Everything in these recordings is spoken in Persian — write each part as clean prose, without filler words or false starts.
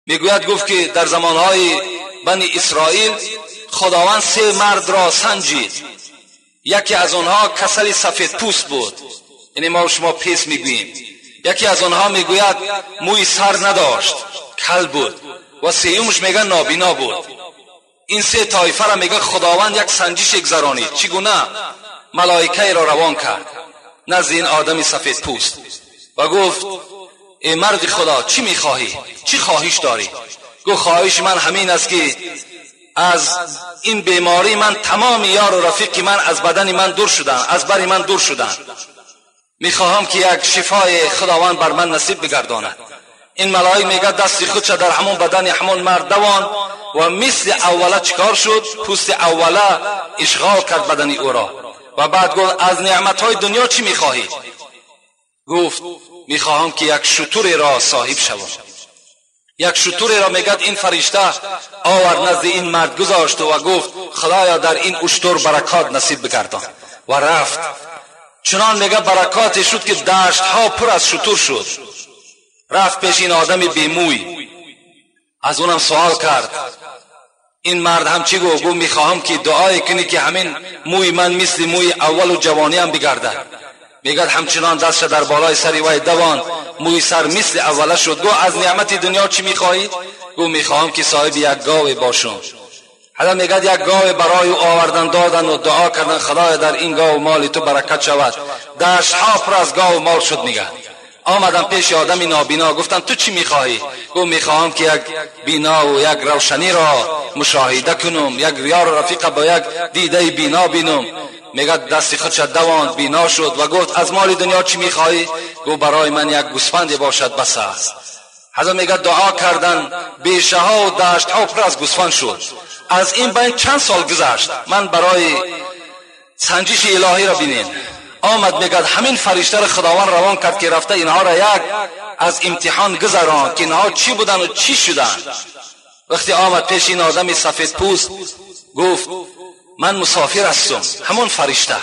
میگوید گفت که در زمانهای بنی اسرائیل خداوند 3 مرد را سنجید. یکی از آنها کسل سفید پوست بود، یعنی ما شما پیس میگوییم. یکی از آنها میگوید موی سر نداشت، کل بود. و سیومش میگه نابینا بود. این 3 طایفه را میگه خداوند یک سنجش گذرانید. چگونه؟ ملائکه را روان کرد نزد این آدم سفید پوست و گفت ای مرد خدا چی میخواهی؟ چی خواهش داری؟ گفت خواهش من همین است که از این بیماری من تمام یار و رفیقی من از بدن من دور شدن، از بر من دور شدن. میخواهم که یک شفای خداوند بر من نصیب بگرداند. این ملائک میگه دست خودش در همون بدن همون مرد دوان و مثل اوله چکار شد؟ پوست اوله اشغال کرد بدن او را. و بعد گفت از نعمتهای دنیا چی میخواهی؟ گفت میخواهم که یک شتر را صاحب شوم. یک شتر را میگه این فرشته آورد نزد این مرد گذاشت و گفت خدایا در این اشتر برکات نصیب بگردان. و رفت. چنان میگه برکاتی شد که دشت ها پر از شتر شد. رفت پیش این آدم بیموی، از اونم سوال کرد. این مرد هم چی گفت؟ گفت میخواهم که دعای کنی که همین موی من مثل موی اول و جوانی هم بگرده. میگه همچنان دستش در بالای سری وای دوان، موی سر مثل اوله شد. گفت از نعمت دنیا چی میخواهی؟ گفت میخواهم که صاحب یک گاو باشم. حالا میگه یک گاو برای او آوردن دادن و دعا کردن خدایا در این گاو مال تو برکت شود. دشت ها پر از گاو مال شد. میگه آمدم پیش آدمی نابینا، گفتم تو چی میخواهی؟ گفت میخواهم که یک بینا و یک روشنی را مشاهده کنم، یک یار رفیق با یک دیده بینا بینم. میگه دست خودش دوان بینا شد و گفت از مال دنیا چی میخواهی؟ گفت برای من یک گوسفند باشد بس است. حضرت میگه دعا کردن، بیشه ها و دشت ها پر از گوسفند شد. از این بین چند سال گذشت. من برای سنجش الهی را بینید آمد. میگه همین فرشته را خداوند روان کرد که رفته اینها را یک از امتحان گذران که اینها چی بودن و چی شدن. وقتی آمد پیش این آدم سفید پوست گفت من مسافر هستم. همون فرشته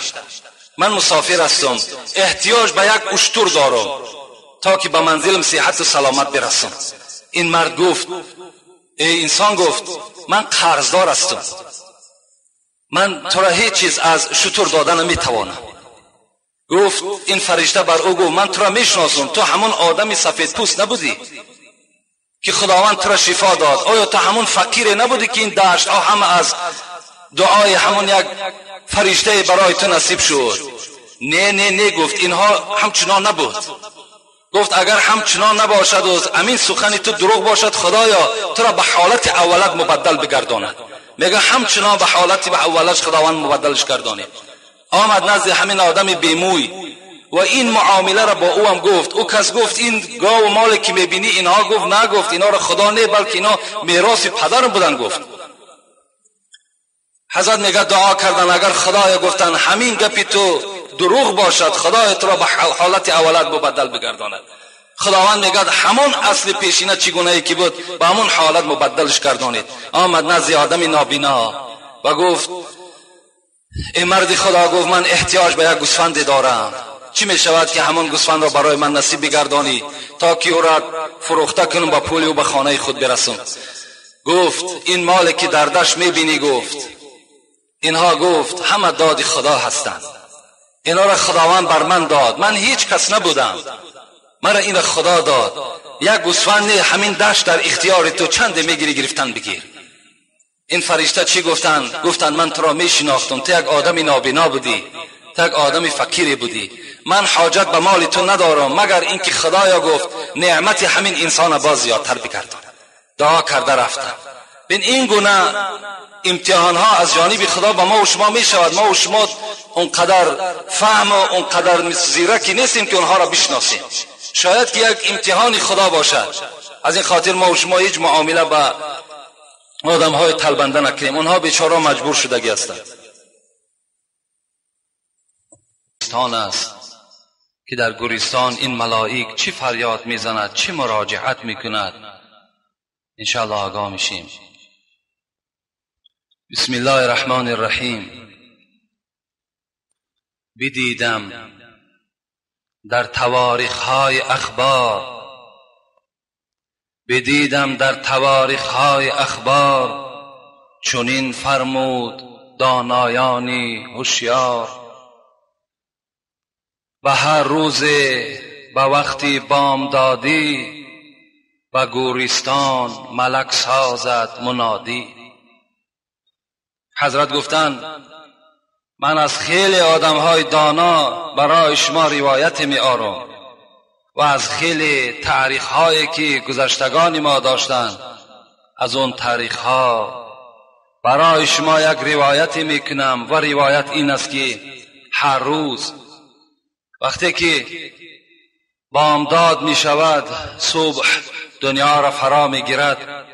من مسافر هستم، احتیاج به یک اشتر دارم تا که به منزلم صحت و سلامت برسم. این مرد گفت ای انسان، گفت من قرضدار هستم، من تو را هیچ چیز از شتر دادن نمیتوانم. گفت این فرشته بر او گفت من تو را میشناسم، تو همون آدم سفید پوست نبودی که خداوند تو را شفا داد؟ آیا تو همون فقیر نبودی که این دشت ها همه از دعای همون یک فرشته برای تو نصیب شد؟ نه نه نه. گفت اینها همچنان نبود. گفت اگر همچنان نباشد و امین سخن تو دروغ باشد خدایا تو را به حالت اولت مبدل بگرداند. میگه همچنان به حالت به اولش خداوند مبدلش گردانید. آمد نزد همین آدم بیموی و این معامله را با او هم گفت. او کس گفت این گاو و مالی که میبینی اینها؟ گفت نه. گفت اینا را خدا نه بلکه اینا میراث پدرم بودن. گفت حضرت میگه دعا کردن اگر خدایا گفتن همین گپی تو دروغ باشد خدای تو را به حالت اولت مبدل بگرداند. خداوند میگه همون اصل پیشینه چگونه ای که بود به همون حالت مبدلش گردانید. آمد نزد آدم نابینا و گفت ای مرد خدا، گفت من احتیاج به یک گوسفند دارم. چی می شود که همون گوسفند را برای من نصیب بگردانی تا که او را فروخته کنم با پول او به خانه خود برسم؟ گفت این مالی که در دشت میبینی، گفت اینها گفت همه داد خدا هستند. اینا را خداوند بر من داد، من هیچ کس نبودم، مرا این خدا داد. یک گوسفند همین دشت در اختیار تو، چند میگیری گرفتن بگیر. این فرشته چی گفتن؟ گفتن من تو را میشناختم، تو یک آدم نابینا بودی، تو یک آدم فقیری بودی، من حاجت به مال تو ندارم مگر اینکه خدایا گفت نعمت همین انسان باز زیادتر بگردان. دعا کرده رفتن. بین این گونه امتحان ها از جانب خدا به ما و شما می شود. ما و شما اونقدر فهم و اونقدر زیرکی نیستیم که اونها را بشناسیم. شاید که یک امتحان خدا باشد. از این خاطر ما و شما هیچ معامله با آدم های طلبنده نکنیم. اونها بیچاره مجبور شدگی هستند. گوریستان است که در گوریستان این ملائک چی فریاد میزند، چی مراجعت میکند، انشاءالله آگاه میشیم. بسم الله الرحمن الرحیم. بدیدم در تواریخ های اخبار بدیدم در تواریخ‌های اخبار، چنین فرمود دانایانی هوشیار. و هر روز به وقتی بامدادی، و گورستان ملک سازد منادی. حضرت گفتند من از خیلی آدم‌های دانا برای شما روایت می‌آورم و از خیلی تاریخ‌هایی که گذشتگان ما داشتند، از اون تاریخ‌ها برای شما یک روایت میکنم. و روایت این است که هر روز وقتی که بامداد می شود، صبح دنیا را فرا می گیرد،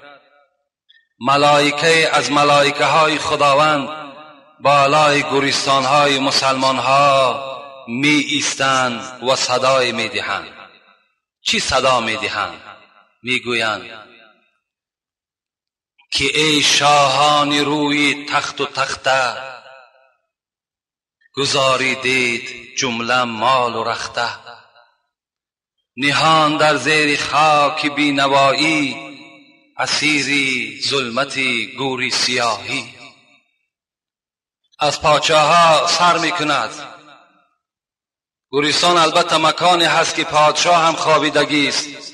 ملائکه از ملائکه های خداوند بالای گورستان های مسلمان ها می ایستند و صدای می دهند. چی صدا می دهند؟ می گویند که ای شاهان روی تخت و تخته، گذاریدید جمله مال و رخته. نهان در زیر خاک بینوایی، اسیری ظلمتی گوری سیاهی. از پادشاها سر میکند. گورستان البته مکانی هست که پادشاه هم خوابیدگی است،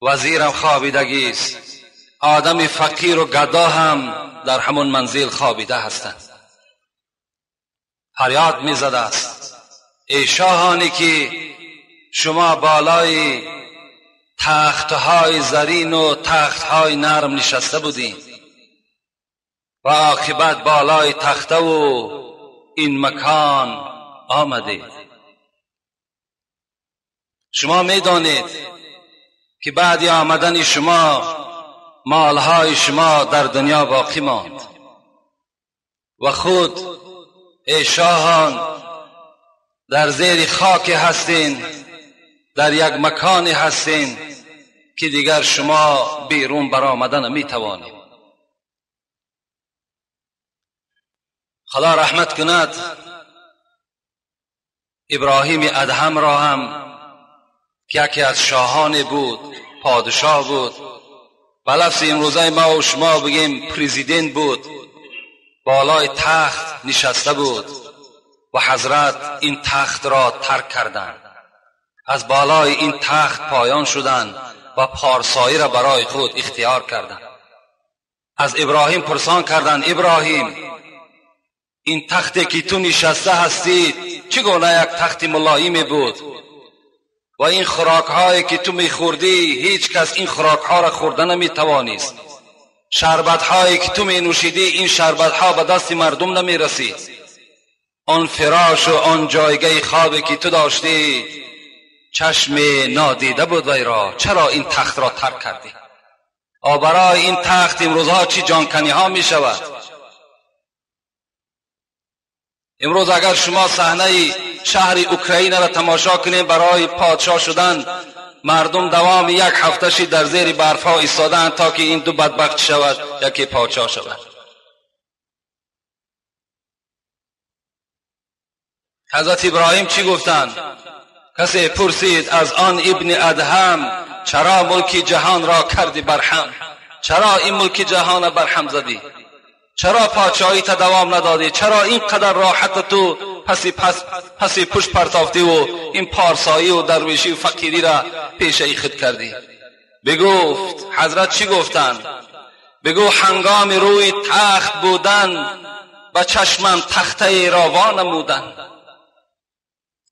وزیر هم خوابیدگی است، آدم فقیر و گدا هم در همون منزل خوابیده هستند. فریاد میزده است ای شاهانی که شما بالای تختهای زرین و تختهای نرم نشسته بودین و عاقبت بالای تخته و این مکان آمدید. شما میدانید که بعد آمدن شما مالهای شما در دنیا باقی ماند و خود ای شاهان در زیر خاک هستین، در یک مکانی هستین که دیگر شما بیرون برآمدن نمی توانید. خدا رحمت کند ابراهیم ادهم را هم که یکی از شاهان بود، پادشاه بود، به لفظ امروزه ما و شما بگیم پرزیدنت بود، بالای تخت نشسته بود و حضرت این تخت را ترک کردند. از بالای این تخت پایان شدند و پارسایی را برای خود اختیار کردند. از ابراهیم پرسان کردند ابراهیم این تختی که تو نشسته هستی چگونه یک تخت ملایمی بود و این خوراک هایی که تو میخوردی هیچ کس این خوراک ها را خوردن نمیتوانست، شربت هایی که تو می نوشیدی این شربت ها به دست مردم نمی رسید، آن فراش و آن جایگاه خوابی که تو داشتی چشم نادیده بود وی را، چرا این تخت را ترک کردی؟ برای این تخت امروزها چی جانکنی ها می شود؟ امروز اگر شما صحنه شهر اوکراین را تماشا کنید، برای پادشاه شدن مردم دوام یک هفتهشی در زیر برف ها ایستادند تا که این دو بدبخت شود یکی پادشاه شود. حضرت ابراهیم چی گفتند؟ کسی پرسید از آن ابن ادهم چرا ملک جهان را کردی برهم؟ چرا این ملک جهان برهم زدی؟ چرا پادشاهی تا دوام ندادی؟ چرا اینقدر راحت تو پسی پشت پرتافتی و این پارسایی و درویشی و فقیری را پیشه خود کردی؟ بگفت حضرت چی گفتند؟ بگو هنگام روی تخت بودن به چشمم تخته را وانمودند.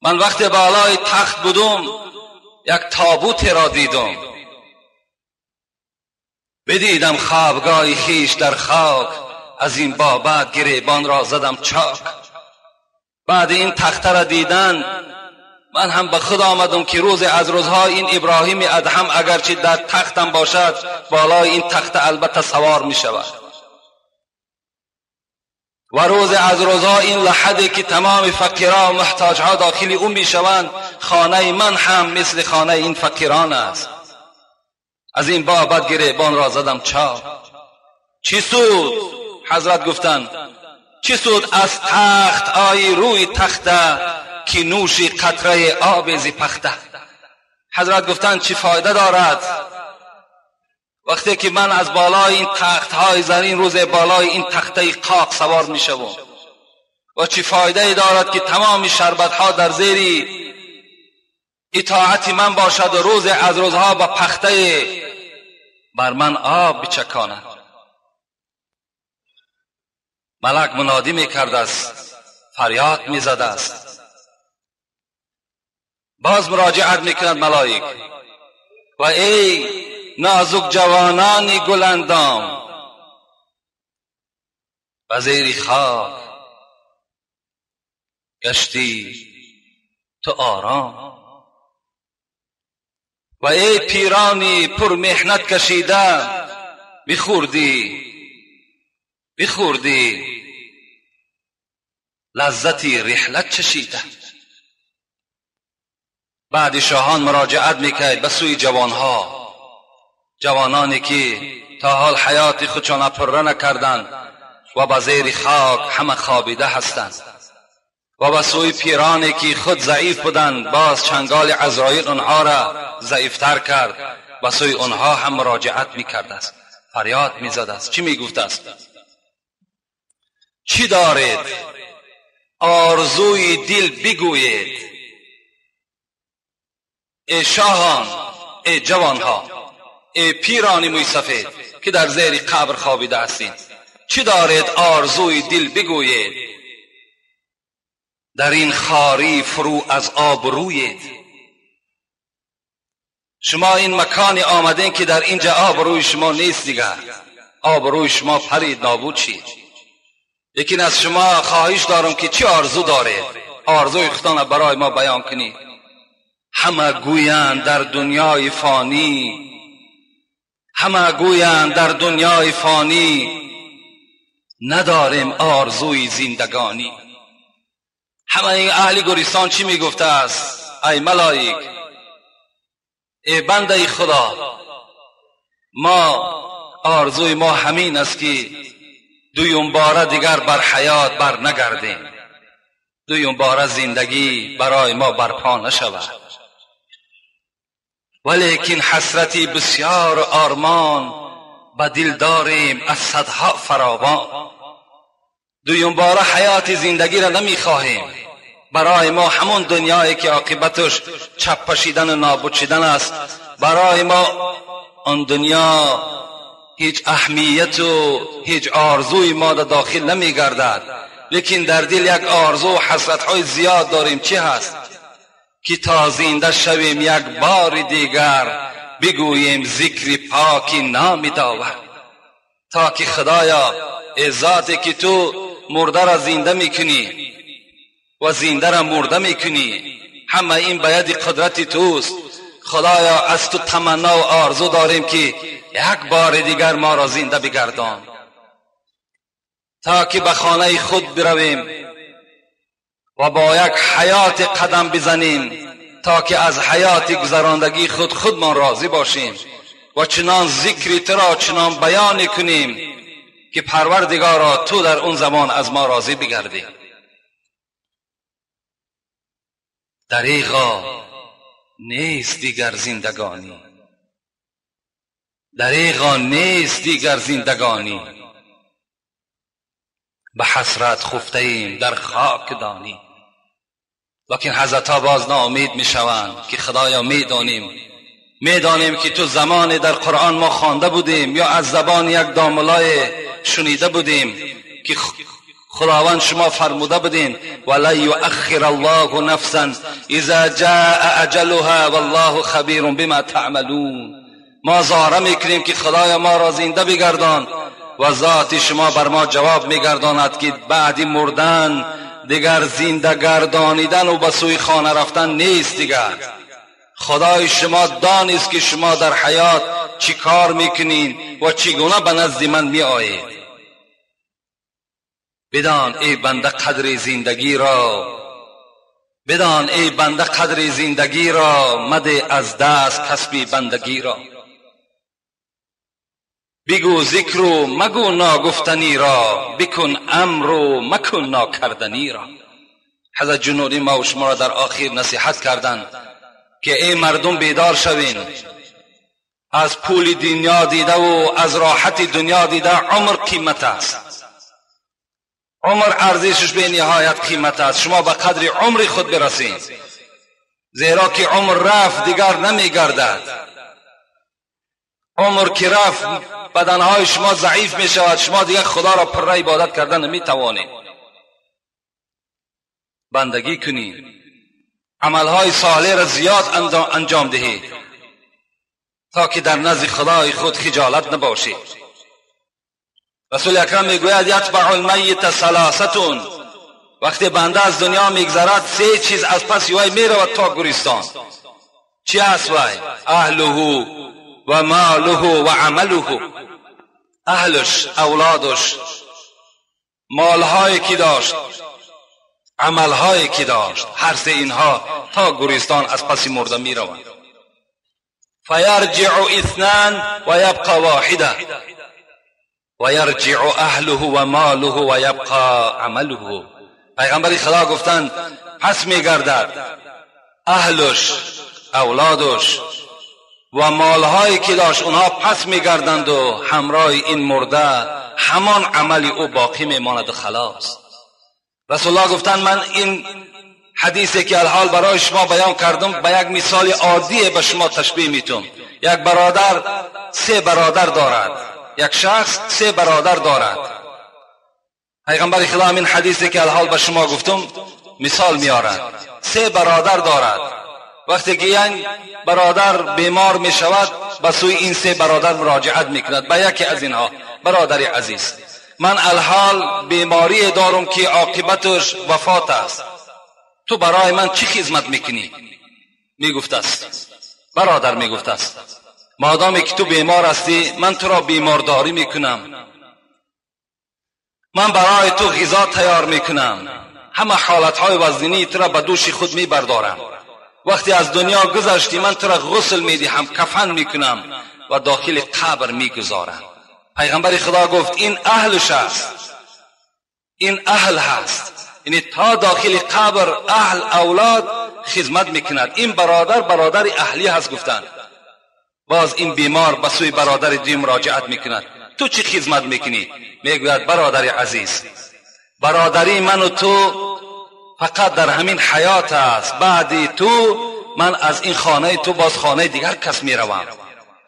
من وقتی بالای تخت بودم یک تابوت را دیدم، بدیدم خوابگاه خیش در خاک، از این بابت گریبان را زدم چاک. بعد این تخته را دیدن من هم به خود آمدم که روز از روزها این ابراهیم ادهم اگرچه در تختم باشد بالای این تخته البته سوار می شود و روز از روزها این لحظه که تمام فقیران و محتاجها داخل اون می شوند، خانه من هم مثل خانه این فقیران است. از این بابت گریبان را زدم چاک. چی سود؟ حضرت گفتند چی سود از تخت آی روی تخته که نوشی قطره آب ز پخته؟ حضرت گفتند چی فایده دارد وقتی که من از بالای این تخت‌های زرین روز بالای این تخته قاق سوار میشوم و چه فایده دارد که تمام شربت‌ها در زیر اطاعت من باشد و روز از روزها با پخته بر من آب بچکاند. ملک منادی میکرد است، فریاد میزد است. باز مراجعت میکند ملائک و ای نازک جوانان گلندام و زیر خاک گشتی تو آرام و ای پیرانی پر محنت کشیده بخوردی لذتی رحلت چشیده. بعد شاهان مراجعت میکرد به سوی جوانانی که تا حال حیات خودشان پره نکردند و به زیر خاک همه خوابیده هستند و به سوی پیرانی که خود ضعیف بودند باز چنگال عزراییل آنها را ضعیفتر کرد. به سوی آنها هم مراجعت میکرد است، فریاد میزد است. چی میگفت است؟ چی دارید آرزوی دل بگویید. ای شاهان، ای جوانها، ای پیران موی سفید که در زیر قبر خوابیده هستید، چی دارید آرزوی دل بگویید. در این خاری فرو از آب روید. شما این مکانی آمدین که در اینجا آب روی شما نیست دیگر، آب روی شما پرید نابود شید. لیکن از شما خواهش دارم که چی آرزو دارید، آرزوی خودتان برای ما بیان کنید. همه گویند در دنیای فانی نداریم آرزوی زندگانی. همه این اهل گورستان چی میگفته است؟ ای ملائک، ای بنده خدا، آرزوی ما همین است که دویم باره دیگر بر حیات بر نگردیم، دویم باره زندگی برای ما برپا نشود. ولیکن حسرتی بسیار آرمان به دل داریم از صدها فراوان. دویم باره حیات زندگی را نمیخواهیم. برای ما همون دنیایی که عاقبتش چپشیدن و نابود شدن است، برای ما آن دنیا هیچ اهمیت و هیچ آرزوی ما داخل نمیگردد. لیکن در دل یک آرزو و حسرت‌های زیاد داریم. چی هست؟ که تا زنده شویم یک بار دیگر بگوییم ذکر پاک نام داور. تا که خدایا ای ذاتی که تو مرده را زنده میکنی و زنده را مرده میکنی، همه این به ید قدرت توست. خدایا از تو تمنا و آرزو داریم که یک بار دیگر ما را زنده بگردان، تا که به خانه خود برویم و با یک حیات قدم بزنیم، تا که از حیات گذراندگی خودمان راضی باشیم و چنان ذکر تو را چنان بیان کنیم که پروردگارا تو در اون زمان از ما راضی بگردی. دریغا نیست دیگر زندگانی، دریغا نیست دیگر زندگانی، به حسرت خفته ایم در خاک دانی. لیکن حضرت ها باز ناامید می شوند که خدایا میدانیم که تو زمان در قرآن ما خوانده بودیم یا از زبان یک داملای شنیده بودیم که خداوند شما فرموده بودین ولا یؤخر الله نفسا اذا جاء اجلها والله خبیر بما تعملون. ما ظاهر میکنیم که خدایا ما را زنده بگردان و ذات شما بر ما جواب میگرداند که بعد مردن دیگر زنده گردانیدن و به سوی خانه رفتن نیست دیگر. خدای شما دانست که شما در حیات چی کار میکنین و چگونه به نزد من میآیید. بدان ای بنده قدر زندگی را، مده از دست کسب بندگی را. بگو ذکر و مگو ناگفتنی را، بکن امر و مکن ناکردنی را. حضرت جنودی ما و شما را در آخر نصیحت کردند که ای مردم بیدار شوین از پول دنیا دیده و از راحت دنیا دیده عمر قیمت است. عمر ارزشش به نهایت قیمت است. شما به قدر عمر خود برسید، زیرا که عمر رفت دیگر نمیگردد. عمر که رفت بدنهای شما ضعیف می شود، شما دیگر خدا را پر عبادت کردن نمی توانید. بندگی کنید، عملهای صالح را زیاد انجام دهید تا که در نزد خدای خود خجالت نباشید. رسول اکرم میگوید یتبع المیت ثلاثه، وقتی بنده از دنیا میگذرد سه چیز از پس وی میرود تا گورستان. چی است وی؟ اهله و ماله و عمله. اهلش، اولادش، مالهایی که داشت، عملهایی که داشت، هر سه اینها تا گورستان از پس مرده میروند. فیرجع اثنان و یبقى واحده و یرجع اهله و ماله و یبقى عمله. پیغمبر خدا گفتند پس میگردد اهلش، اولادش و مالهایی که داشت اونها پس میگردند و همراه این مرده همان عملی او باقی میماند. خلاص. رسول الله گفتند من این حدیثی که الحال برای شما بیان کردم به یک مثال عادی به شما تشبیه میتونم. یک برادر سه برادر دارد، یک شخص سه برادر دارد. پیغمبر خدا این حدیثی که الحال به شما گفتم مثال میارد. سه برادر دارد. وقتی که یک برادر بیمار می شود به سوی این سه برادر مراجعت میکند. به یکی از اینها: برادر عزیز، من الحال بیماری دارم که عاقبتش وفات است، تو برای من چی خدمت میکنی؟ میگفت است برادر، میگفت است مادامی که تو بیمار هستی من تو را بیمارداری میکنم، من برای تو غذا تیار میکنم، همه حالتهای وزنی تو را به دوش خود میبردارم. وقتی از دنیا گذشتی من تو را غسل میدهم، کفن میکنم و داخل قبر میگذارم. پیغمبر خدا گفت این اهلش است، این اهل هست، یعنی تا داخل قبر اهل اولاد خدمت میکند. این برادر برادر اهلی هست. گفتند باز این بیمار به سوی برادر دیگه مراجعت میکند، تو چی خدمت میکنی؟ میگوید برادر عزیز، برادری من و تو فقط در همین حیات است، بعد تو من از این خانه تو باز خانه دیگر کس میروم.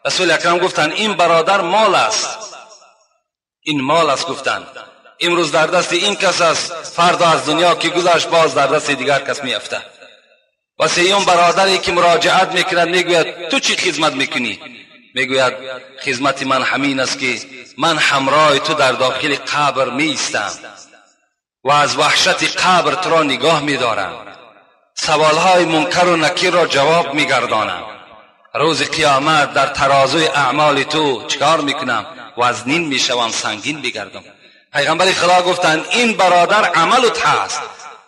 رسول اکرم گفتند این برادر مال است، این مال است. گفتند امروز در دست این کس است، فردا از دنیا که گذشت باز در دست دیگر کس میافته. و سیوم برادری که مراجعت میکند میگوید تو چی خدمت میکنی؟ میگوید خدمت من همین است که من همراه تو در داخل قبر میستم و از وحشت قبر تو را نگاه میدارم، سوالهای منکر و نکیر را جواب میگردانم، روز قیامت در ترازوی اعمال تو چکار میکنم؟ وزنین میشوم، سنگین بگردم. پیغمبر خدا گفتند این برادر عملت هست،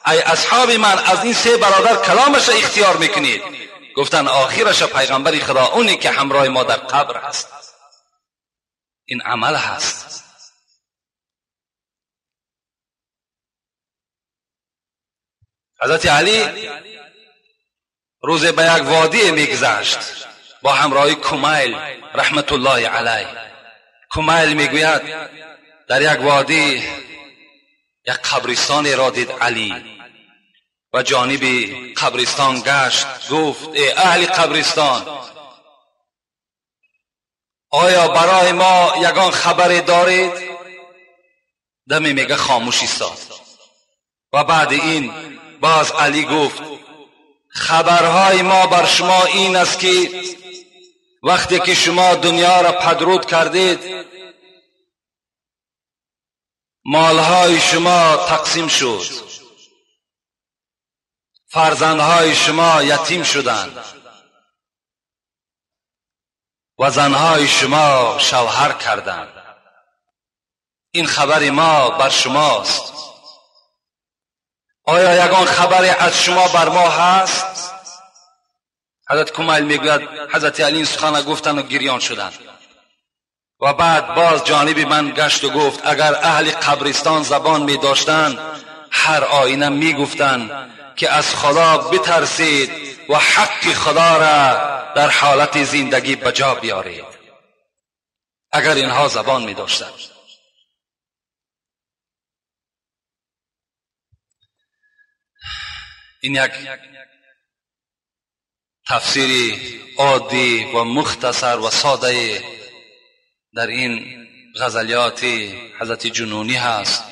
ای اصحاب من از این سه برادر کلامش اختیار میکنید؟ گفتند آخرش پیغمبر خدا اونی که همراه ما در قبر هست، این عمل هست. حضرت علی روز به یک وادی میگذشت با همراهی کمیل رحمت الله علیه. کمیل میگوید در یک وادی یک قبرستانی را دید علی و جانب قبرستان گشت. گفت ای اهل قبرستان، آیا برای ما یگان خبری دارید؟ دمی میگه خاموش ایستاد. و بعد این باز علی گفت خبرهای ما بر شما این است که وقتی که شما دنیا را پدرود کردید مالهای شما تقسیم شد، فرزندهای شما یتیم شدند و زنهای شما شوهر کردند. این خبر ما بر شماست. آیا یگان خبری از شما بر ما هست؟ حضرت کمیل میگوید حضرت علی این سخن گفتند و گریان شدند. و بعد باز جانب من گشت و گفت اگر اهل قبرستان زبان می داشتند هر آینه می گفتند که از خدا بترسید و حق خدا را در حالت زندگی بجا بیارید. اگر اینها زبان می داشتند. این یک تفسیری عادی و مختصر و ساده در این غزلیات حضرت جنونی هست.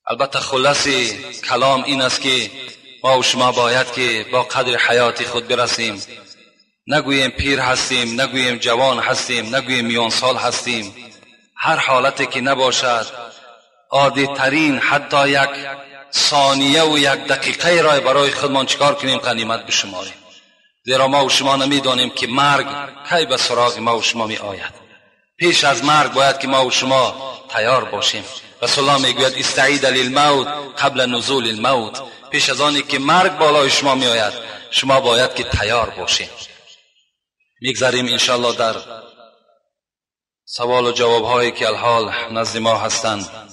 البته خلاصه کلام این است که ما و شما باید که با قدر حیات خود برسیم، نگوییم پیر هستیم، نگوییم جوان هستیم، نگوییم میان سال هستیم. هر حالتی که نباشد عادی ترین حتی یک ثانیه و یک دقیقه را برای خودمان چکار کنیم غنیمت بشماریم. زیرا ما و شما نمیدانیم که مرگ کی به سراغ ما و شما می آید. پیش از مرگ باید که ما و شما تیار باشیم. رسول الله میگوید استعید للموت قبل نزول الموت. پیش از آنی که مرگ بالای شما می آید شما باید که تیار باشیم. میگذاریم انشاءالله در سوال و جواب هایی که الحال نزد ما هستند.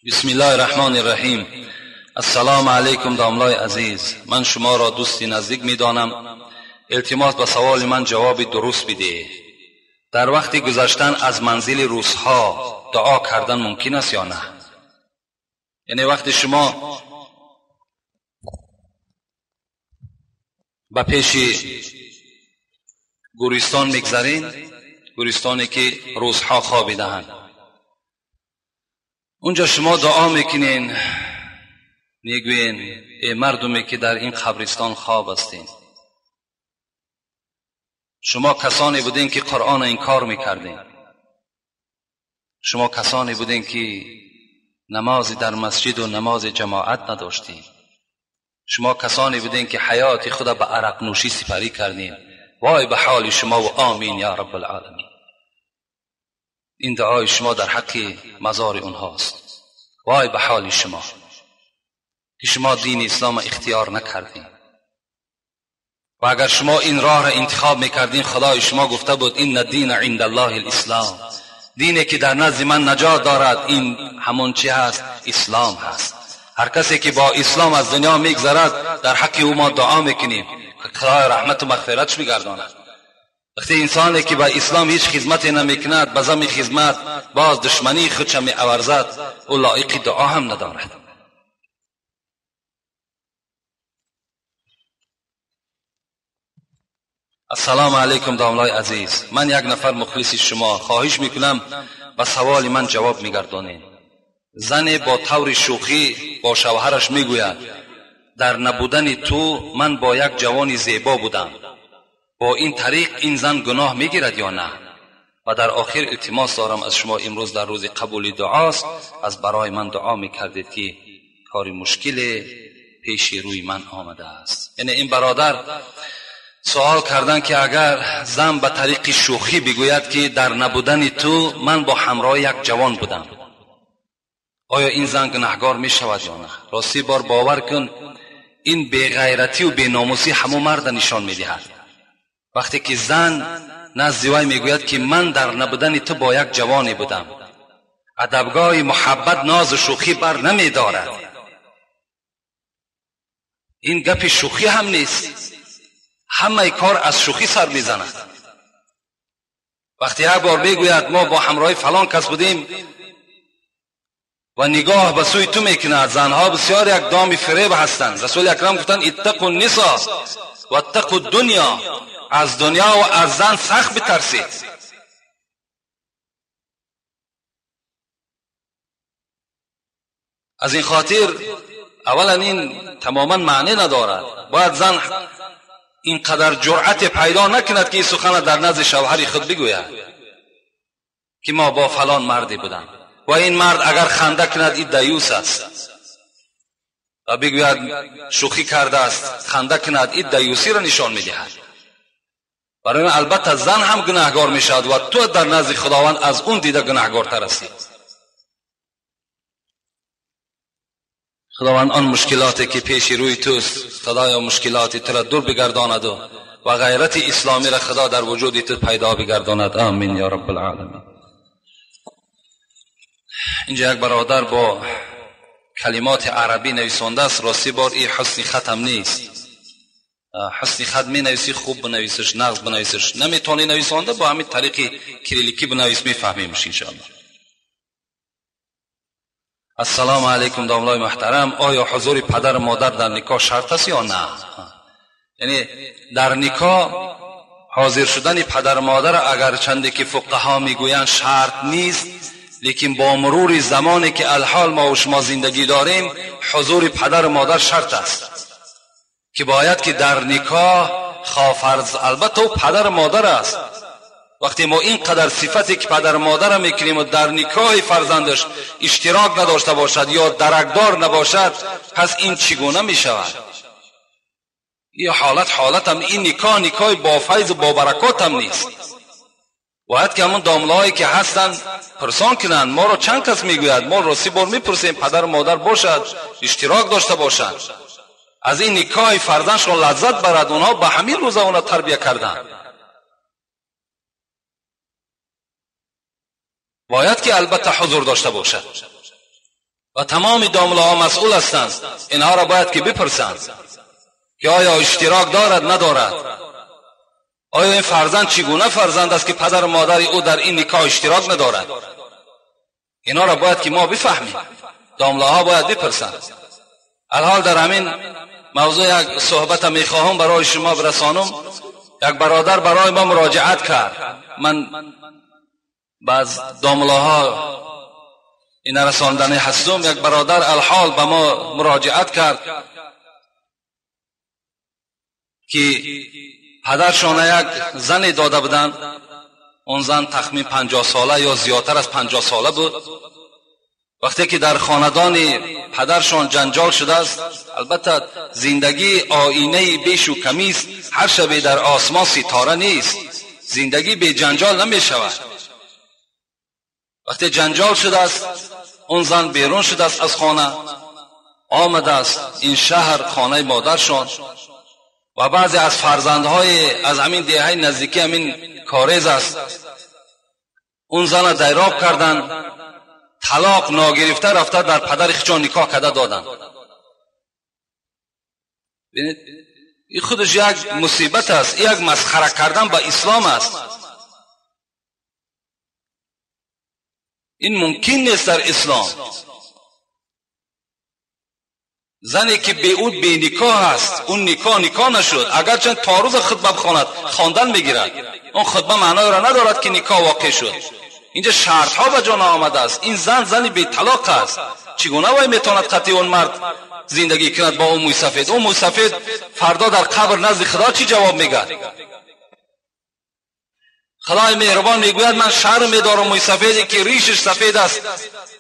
بسم الله الرحمن الرحیم. السلام علیکم داملای عزیز، من شما را دوستی نزدیک میدانم. التماس به سوال من جواب درست بده. در وقت گذشتن از منزل روزها دعا کردن ممکن است یا نه؟ یعنی وقتی شما به پیش گورستان میگذارین، گورستانی که روزها خوابیده‌اند، اونجا شما دعا میکنین، میگوین ای مردمی که در این قبرستان خواب هستین، شما کسانی بودین که قرآن انکار میکردین، شما کسانی بودین که نماز در مسجد و نماز جماعت نداشتین، شما کسانی بودین که حیات خدا به عرق نوشی سپری کردین. وای به حال شما و آمین یا رب العالمین. این دعای شما در حق مزار اونهاست. وای به حال شما که شما دین اسلام اختیار نکردین. و اگر شما این راه را انتخاب میکردین، خدای شما گفته بود این الدین عند الله الاسلام، دینی که در نزد من نجات دارد این همون چی هست؟ اسلام هست. هر کسی که با اسلام از دنیا میگذرد در حق او ما دعا میکنیم خدای رحمت و مغفرتش بگرداند. وقتی انسانی که با اسلام هیچ خدمتی نمیکند، به ضمن خدمت باز دشمنی خودش می‌آورزد، او لایق دعا هم ندارد. السلام علیکم داملای عزیز، من یک نفر مخلص شما، خواهش میکنم به سوال من جواب میگردانید. زن با طور شوخی با شوهرش میگوید در نبودن تو من با یک جوان زیبا بودم، با این طریق این زن گناه میگیرد یا نه؟ و در آخر التماس دارم از شما، امروز در روز قبول دعاست، از برای من دعا میکردید که کار مشکل پیش روی من آمده است. یعنی این برادر سوال کردن که اگر زن به طریق شوخی بگوید که در نبودن تو من با همراه یک جوان بودم، آیا این زن گناهگار می شود یا نه؟ راستی بار باور کن این بی‌غیرتی و بی‌ناموسی همو مرد نشان می دهد. وقتی که زن نزد وی میگوید که من در نبودن تو با یک جوانی بودم، ادبگاه محبت ناز و شوخی بر نمی دارد. این گپ شوخی هم نیست، همه کار از شوخی سر میزند. وقتی یک بار بگوید ما با همراه فلان کس بودیم و نگاه به سوی تو میکند، زنها بسیار یک دام فریب هستند. رسول اکرم گفتند اتقوا النساء و اتقوا الدنیا، از دنیا و از زن سخت بترسید. از این خاطر اولا این تماما معنی ندارد. باید زن اینقدر جرأت پیدا نکند که این سخن در نزد شوهر خود بگوید که ما با فلان مردی بودم، و این مرد اگر خنده کند این دیوس است و بگوید شوخی کرده است، خنده کند، این دیوسی را نشان میدهد. برای من البته زن هم گناهگار میشود و تو در نزد خداوند از اون دیده گناهگارتر هستی. خداوند آن مشکلاتی که پیش روی توست خدایا مشکلاتی تو را دور بگرداند و غیرت اسلامی را خدا در وجود تو پیدا بگرداند. آمین یا رب العالمین. اینجا یک برادر با کلمات عربی نویسنده است. راستی بار این حسن ختم نیست، حسنی خط می نویسی خوب بنویسش، نقض بنویسش. نمیتونی نویسنده با همین طریق کریلیکی بنویس، میفهمیمش انشاءالله. السلام علیکم داملای محترم، آیا حضور پدر و مادر در نکاح شرط است یا نه؟ یعنی در نکاح حاضر شدن پدر و مادر اگر چندی که فقها میگویند شرط نیست، لیکن با مرور زمانی که الحال ما و شما زندگی داریم حضور پدر و مادر شرط است که باید که در نکاح خواهرز البته پدر و مادر است. وقتی ما اینقدر صفتی که پدر و مادر میکنیم و در نکاح فرزندش اشتراک نداشته باشد یا درکدار نباشد، پس این چگونه میشود؟ این حالت هم این نکاح با فیض و با برکات هم نیست. باید که همون داملهایی که هستن پرسان کنند ما را چند کس میگوید، ما را 3 بار میپرسیم پدر و مادر باشد، اشتراک داشته باشد، از این نکاح فرزندشون لذت برد. اونها به همین روزه اونها تربیه کردن. باید که البته حضور داشته باشد و تمام دامله ها مسئول هستند. اینها را باید که بپرسند که آیا اشتراک دارد ندارد، آیا این فرزند چگونه فرزند است که پدر و مادر او در این نکاح اشتراک ندارد. اینا را باید که ما بفهمیم، دامله ها باید بپرسند. الحال در همین موضوع یک صحبت میخواهم برای شما برسانم. یک برادر برای ما مراجعت کرد، من بعض دامله ها این رساندنی هستم. یک برادر الحال به ما مراجعت کرد که پدرشان یک زنی داده بودن، اون زن تخمین 50 ساله یا زیادتر از 50 ساله بود. وقتی که در خاندان پدرشان جنجال شده است، البته زندگی آینه بیش و کمی است، هر شب در آسمان ستاره نیست، زندگی بی جنجال نمی شود. وقتی جنجال شده است، اون زن بیرون شده است از خانه، آمده است این شهر خانه مادرشان و بعضی از فرزندهای از همین دهه نزدیکی همین کاریز است، اون زن دیراب کردن، طلاق ناگرفته رفته در پدر خچان نکاح کرده دادن. ببینید این خودش یک مصیبت است، یک مسخره کردن به اسلام است. این ممکن نیست در اسلام. زنی که بیعود بی نکاح است، اون نکاح نشد، اگر چند تعارض خطبه بخواند خواندن میگیرد، اون خطبه معنای را ندارد که نکاح واقع شد. اینجا شرط ها به جان آمده است. این زن بی طلاق است، چگونه وای میتواند قطعی اون مرد زندگی کند با اون موی سفید؟ اون موی سفید فردا در قبر نزد خدا چی جواب میگه؟ خدای مهربان میگوید من شرم میدارم موی سفیدی که ریشش سفید است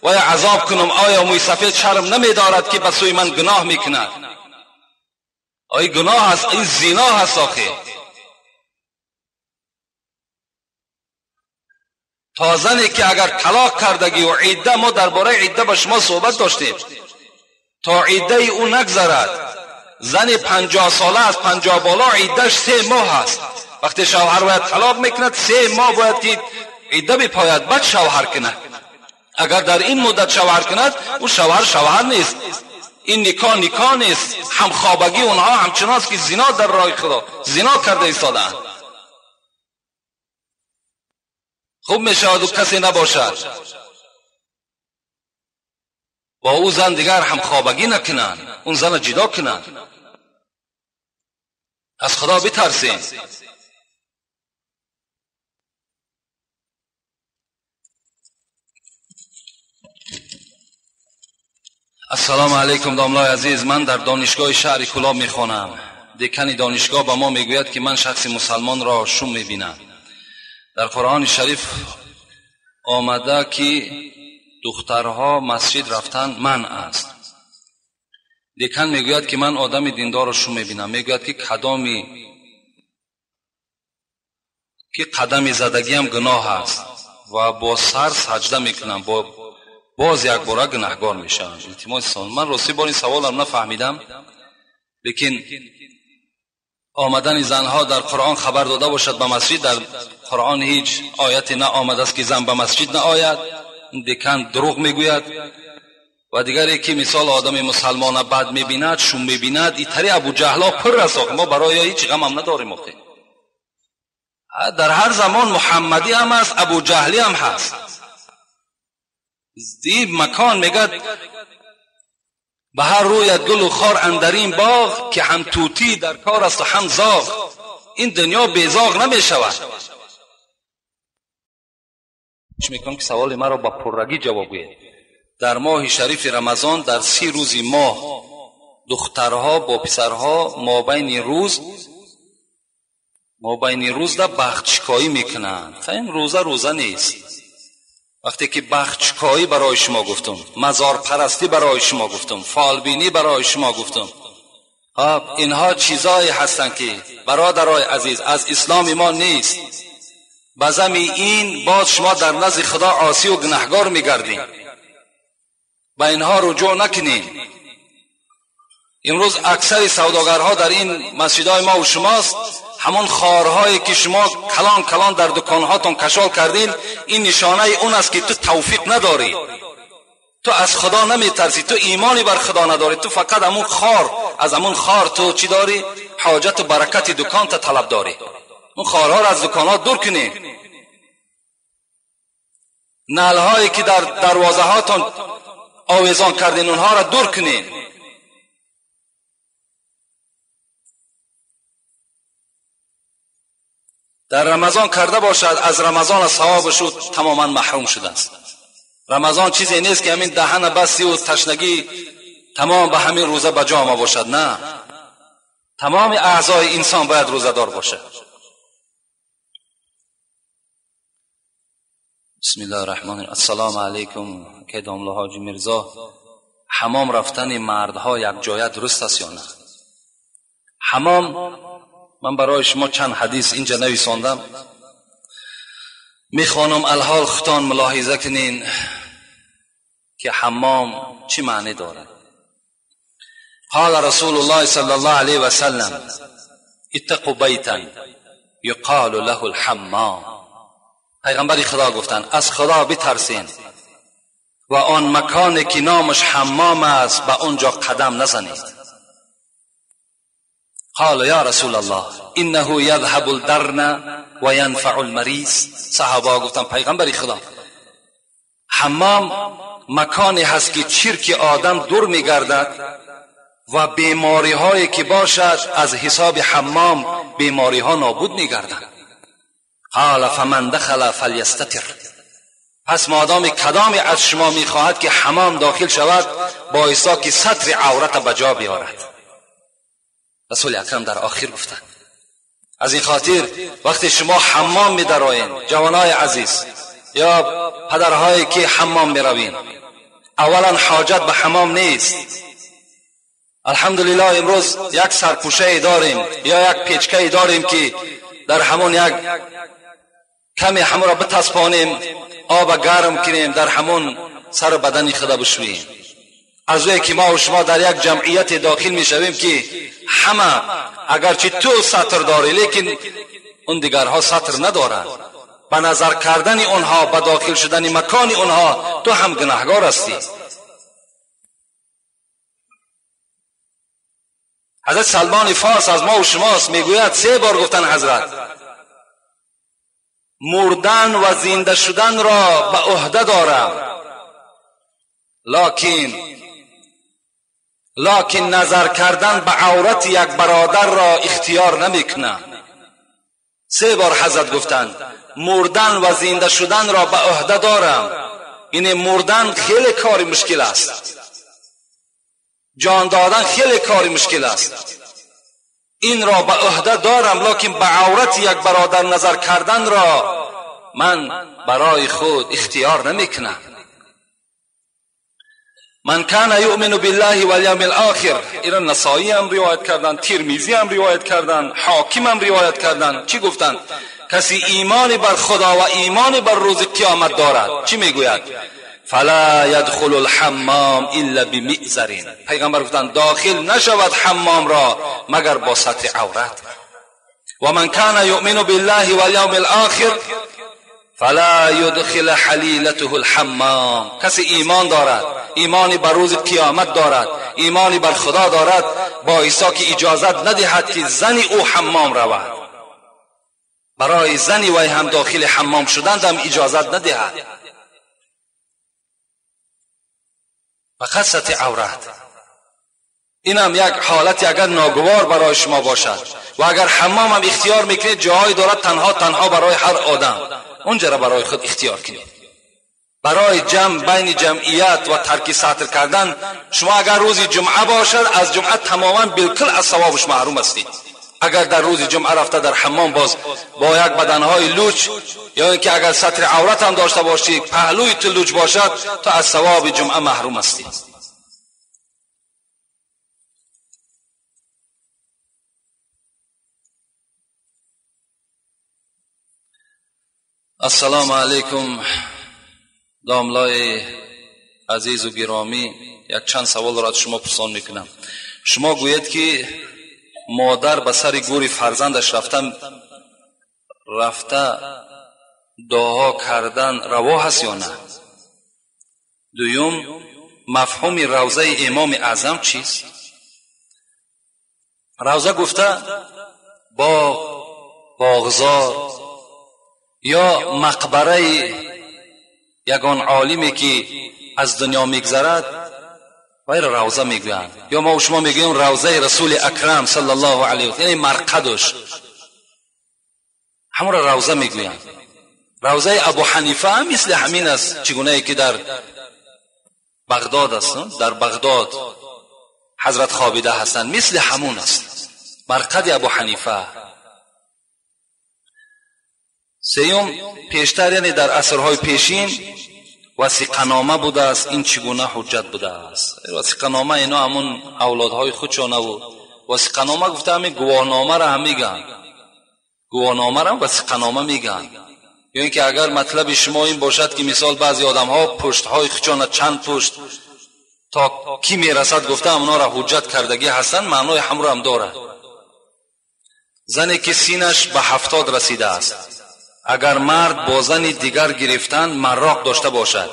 و عذاب کنم. آیا موی سفید شرم نمیدارد که به سوی من گناه میکند؟ آیا گناه است؟ این زنا هست آخه. تا زنی که اگر طلاق کردگی و عده، ما درباره عده با شما صحبت داشتیم، تا عده او نگذرد، زن 50 ساله از 50 بالا عدهش 3 ماه است. وقتی شوهر باید طلاق میکند 3 ماه باید که عده بپاید بعد شوهر کند. اگر در این مدت شوهر کند او شوهر نیست، این نکاح نیست. همخوابگی اونها همچنان است که زنا در راه خدا زنا کرده ایستادند. خوب میشود و کسی نباشد با او زن دیگر همخوابگی نکنند، اون زن جدا کنند. از خدا بترسیم. السلام علیکم داملای عزیز، من در دانشگاه شهر کلاب میخوانم. دکان دانشگاه با ما میگوید که من شخص مسلمان را شوم میبینم. در قرآن شریف آمده که دخترها مسجد رفتن منع است. دکان میگوید که من آدم دیندار را شوم میبینم. میگوید که قدم زدگی هم گناه است و با سر سجده میکنم، باز یک بار گناهگار میشم. التماس من راستی بار این سوالم نفهمیدم، لیکن آمدن زنها در قرآن خبر داده باشد به مسجد، در قرآن هیچ آیتی نه آمده است که زن به مسجد نه آید. دکان دروغ میگوید و دیگری که مثال آدم مسلمان بد میبیند شوم میبیند اینطوری ابو جهلا پر است. ما برای هیچ غم هم نداریم. در هر زمان محمدی هم هست، ابو جهلی هم هست. این مکان میگه به هر رویت گل و خار اندرین باغ، که هم توتی در کار است و هم زاغ. این دنیا بیزاغ نمیشود. میکنم که سوال مرا با پررگی جواب گوید. در ماه شریف رمضان در 30 روز ماه دخترها با پسرها مابین روز در بخچکایی میکنن. فهم روزه نیست. وقتی که بخچکایی برای شما گفتم، مزار پرستی برای شما گفتم، فالبینی برای شما گفتم، اینها چیزایی هستند که برادرای عزیز از اسلام ما نیست. بزمی این باز شما در نزد خدا عاصی و گناهگار میگردین. با اینها رجوع نکنین. امروز اکثر سوداگرها در این مسجدهای ما و شماست، همون خارهایی که شما کلان کلان در دکانهاتون کشال کردین، این نشانه اون است که تو توفیق نداری، تو از خدا نمیترسی، تو ایمانی بر خدا نداری، تو فقط از همون خار تو چی داری؟ حاجت و برکت دکان تا طلب داری. اون خارها را از دکانات دور کنین. نلهایی که در دروازه هاتون آویزان کردین اونها را دور کنین. در رمضان کرده باشد، از رمضان ثوابش تماما محروم شده است. رمضان چیزی نیست که همین دهن بستی و تشنگی تمام به همین روزه بجا ما باشد. نه، تمام اعضای انسان باید روزه دار باشد. بسم الله الرحمن الرحیم. السلام علیکم. که دامله حاجی میرزا، حمام رفتن مردها یک جای درست است یا نه؟ حمام، من برای شما چند حدیث اینجا نویساندم، میخوانم الحال خطان ملاحظه کنین که حمام چی معنی داره. قال رسول الله صلی الله علیه و سلم اتقوا بیتا یقال له الحمام. پیغمبر خدا گفتن از خدا بترسین و آن مکانی که نامش حمام است به اونجا قدم نزنید. قال یا رسول الله انه یذهب الدرن و ینفع المریض. صحابه گفتن پیغمبر خدا، حمام مکانی هست که چرک آدم دور میگردد و بیماری هایی که باشد از حساب حمام بیماری ها نابود میگردد. قال فمن دخل فلیستتر. پس مادام کدامی از شما میخواهد که حمام داخل شود، بایستا که ستر عورت بجا بیارد. رسول اکرم در آخر گفتند از این خاطر وقتی شما حمام میدرآیین، جوانای عزیز یا پدرهایی که حمام میروین، اولا حاجت به حمام نیست. الحمدلله امروز یک سرپوشه داریم یا یک پیچکه داریم که در همون یک کمی همون را بتسپانیم، آب گرم کنیم، در همون سر بدن خدا بشوییم. از وی که ما و شما در یک جمعیت داخل میشویم که همه اگرچه تو سطر داری لیکن اون دیگرها سطر ندارند، به نظر کردن اونها، به داخل شدن مکان اونها تو هم گناهگار هستی. حضرت سلمان فارس از ما و شماست، میگوید 3 بار گفتن حضرت مردن و زنده شدن را به عهده دارم، لکن نظر کردن به عورت یک برادر را اختیار نمیکنم. 3 بار حضرت گفتند مردن و زنده شدن را به عهده دارم. این مردن خیلی کاری مشکل است، جان دادن خیلی کاری مشکل است. این را به عهده دارم، لکن به عورت یک برادر نظر کردن را من برای خود اختیار نمیکنم. من کان یؤمن بالله والیوم الاخر. این نسائی هم روایت کردن، ترمذی هم روایت کردن، حاکم هم روایت کردن. چی گفتند؟ کسی ایمان بر خدا و ایمان بر روز قیامت دارد، چی میگوید؟ فلا يدخل الحمام الا بمئزر. پیغمبر گفتند داخل نشود حمام را مگر با ستر عورت. و من کان یؤمن بالله والیوم الاخر فلا يدخل حلیلته الحمام. کسی ایمان دارد، ایمانی بر روز قیامت دارد، ایمانی بر خدا دارد، با عیسی که اجازت ندهد که زنی او حمام رود. برای زنی وی هم داخل حمام شدند هم اجازت ندهد. فقط سطح عورت. این هم یک حالتی اگر ناگوار برای شما باشد و اگر حمام هم اختیار میکنید، جایی دارد تنها برای هر آدم، اونجا را برای خود اختیار کنید. برای جمع بین جمعیت و ترک سطر کردن، شما اگر روز جمعه باشد از جمعه تماما بالکل از ثوابش محروم هستید. اگر در روز جمعه رفته در حمام باز با یک بدنهای لوچ، یا اینکه اگر سطر عورت هم داشته باشید پهلوی تو لوچ باشد، تو از ثواب جمعه محروم هستید. السلام علیکم داملای عزیز و گرامی، یک چند سوال را از شما پرسان میکنم. شما گویید که مادر به سر گور فرزندش رفته دعا کردن روا هست یا نه؟ دویم، مفهوم روضه امام اعظم چیست؟ روضه گفته باغزار یا مقبره یگان عالمی که از دنیا میگذرد وای را روضه میگویند، یا ما و شما میگوییم روضه رسول اکرم صلی الله علیه و سلم، یعنی مرقدش، همون را روضه میگویند. روضه ابو حنیفه هم مثل همین است، چگونه ای که در بغداد است، در بغداد حضرت خوابیده هستند، مثل همون است مرقد ابو حنیفه. سیوم، پیشتر یعنی در عصرهای پیشین وثیقه‌نامه بوده است. این چگونه حجت بوده است؟ وثیقه‌نامه اینا همون اولادهای خودشان و وثیقه‌نامه گفته همین گواهنامه را هم میگن، گواهنامه را وثیقه‌نامه میگن. یا اینکه اگر مطلب شما این باشد که مثال بعضی آدم‌ها پشت‌های خودشان چند پشت تا کی میرسد گفته اونا را حجت کردگی هستند، معنای همون هم دارد. زنی که سینش به 70 رسیده است، اگر مرد با زن دیگر گرفتن مراق داشته باشد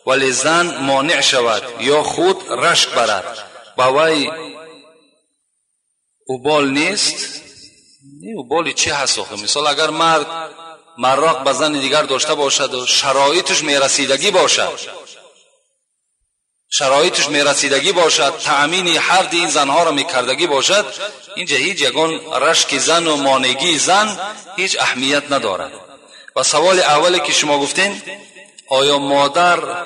ولی زن مانع شود یا خود رشک برد، با وی اوبال نیست؟ اوبالی چی هست آخه؟ مثال اگر مرد مراق به زن دیگر داشته باشد و شرایطش میرسیدگی باشد، تأمین هر این زنها را میکردگی باشد، اینجا هیچ یگان رشک زن و مانعگی زن هیچ اهمیت ندارد. و سوال اولی که شما گفتین، آیا مادر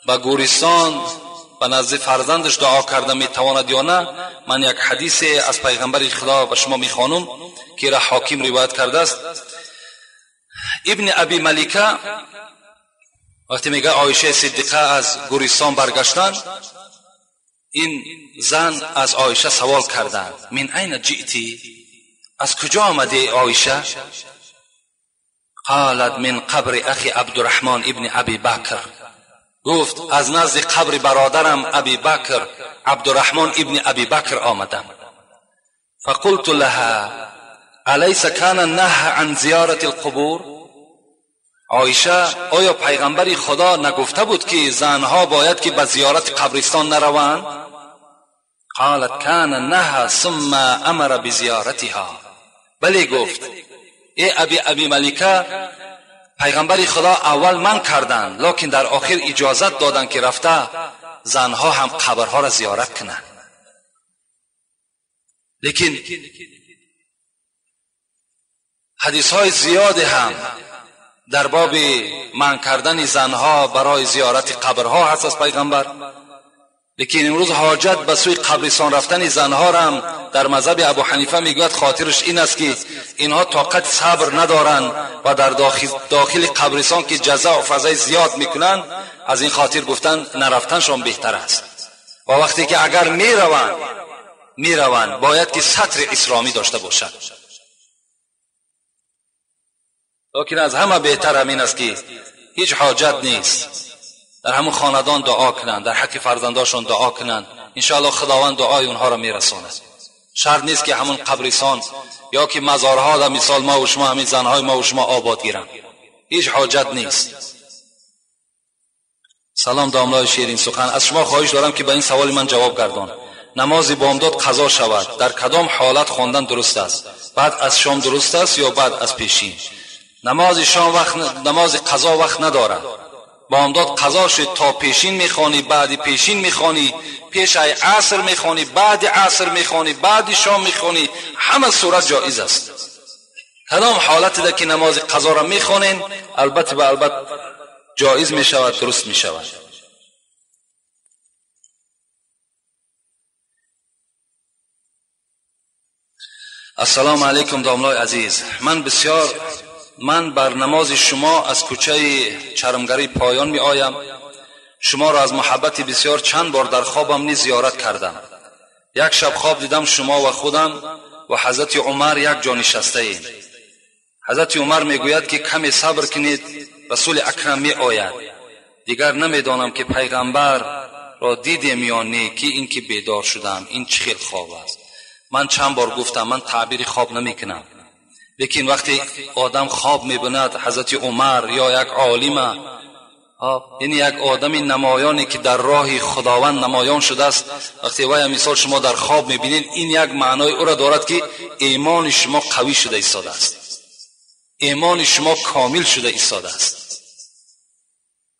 به گورستان به نزد فرزندش دعا کرده میتواند یا نه؟ من یک حدیث از پیغمبر خدا به شما میخوانم که را حاکم روایت کرده است. ابن ابی ملیکه وقتی میگه عایشه صدیقه از گورستان برگشتن، این زن از عایشه سوال کردند من این جئتی؟ از کجا آمدی عایشه؟ قالت من قبر اخی عبدالرحمن ابن ابی بکر. گفت از نزد قبر برادرم ابی بکر عبدالرحمن ابن ابی بکر آمدم. فقلت لها الیس کان النهی عن زیارت القبور؟ عایشه، آیا پیغمبر خدا نگفته بود که زنها باید که به زیارت قبرستان نروند؟ قالت کان النهی ثم امر بزیارتها. بلی گفت ای ابی ملیکه، پیغمبر خدا اول من کردند لکن در آخر اجازت دادند که رفته زنها هم قبرها را زیارت کنند. لیکن حدیث های زیاد هم در باب منع کردن زنها برای زیارت قبرها هست از پیغمبر. لیکن امروز حاجت به سوی قبرستان رفتن زنها را هم در مذهب ابو حنیفه میگوید خاطرش این است که اینها طاقت صبر ندارند و در داخل قبرستان که جزا و فضای زیاد میکنند، از این خاطر گفتن نرفتنشان بهتر است. و وقتی که اگر میروند باید که ستر اسلامی داشته باشد. لیکن از همه بهتر همین است که هیچ حاجت نیست در همون خاندان دعا کنند، در حق فرزنداشون دعا کنند، انشاءالله خداوند دعای اونها را میرساند. شرط نیست که همون قبرستان یا که مزارها در مثال ما و شما همین زنهای ما و شما آباد گیرند. هیچ حاجت نیست. سلام داملای شیرین سخن، از شما خواهش دارم که به این سوال من جواب گردان. نماز بامداد قضا شود، در کدام حالت خواندن درست است؟ بعد از شام درست است یا بعد از پیشین؟ نماز شام نماز قضا وقت ندارد. بامداد قضا شد، تا پیشین میخوانی، بعد پیشین میخوانی، پیش عصر میخوانی، بعد عصر میخوانی، بعد شام میخوانی، همه صورت جایز است. کدام حالتی ده که نماز قضا را میخوانین البته به البته جایز میشود، درست میشود. السلام علیکم داملای عزیز، من بر نماز شما از کوچه چرمگری پایان می آیم. شما را از محبت بسیار چند بار در خوابم نیز زیارت کردم. یک شب خواب دیدم شما و خودم و حضرت عمر یک جا نشسته ایم. حضرت عمر می گوید که کمی صبر کنید، رسول اکرم می آید. دیگر نمی دانم که پیغمبر را دیدیم یا نه که این که بیدار شدم. این چه خیل خواب است. من چند بار گفتم من تعبیر خواب نمی کنم، لیکن وقتی آدم خواب می بیند حضرت عمر یا یک عالم، یعنی یک آدم نمایانی که در راه خداوند نمایان شده است، وقتی وای مثال شما در خواب می بینید، این یک معنای او را دارد که ایمان شما قوی شده ایستاده است، ایمان شما کامل شده ایستاده است.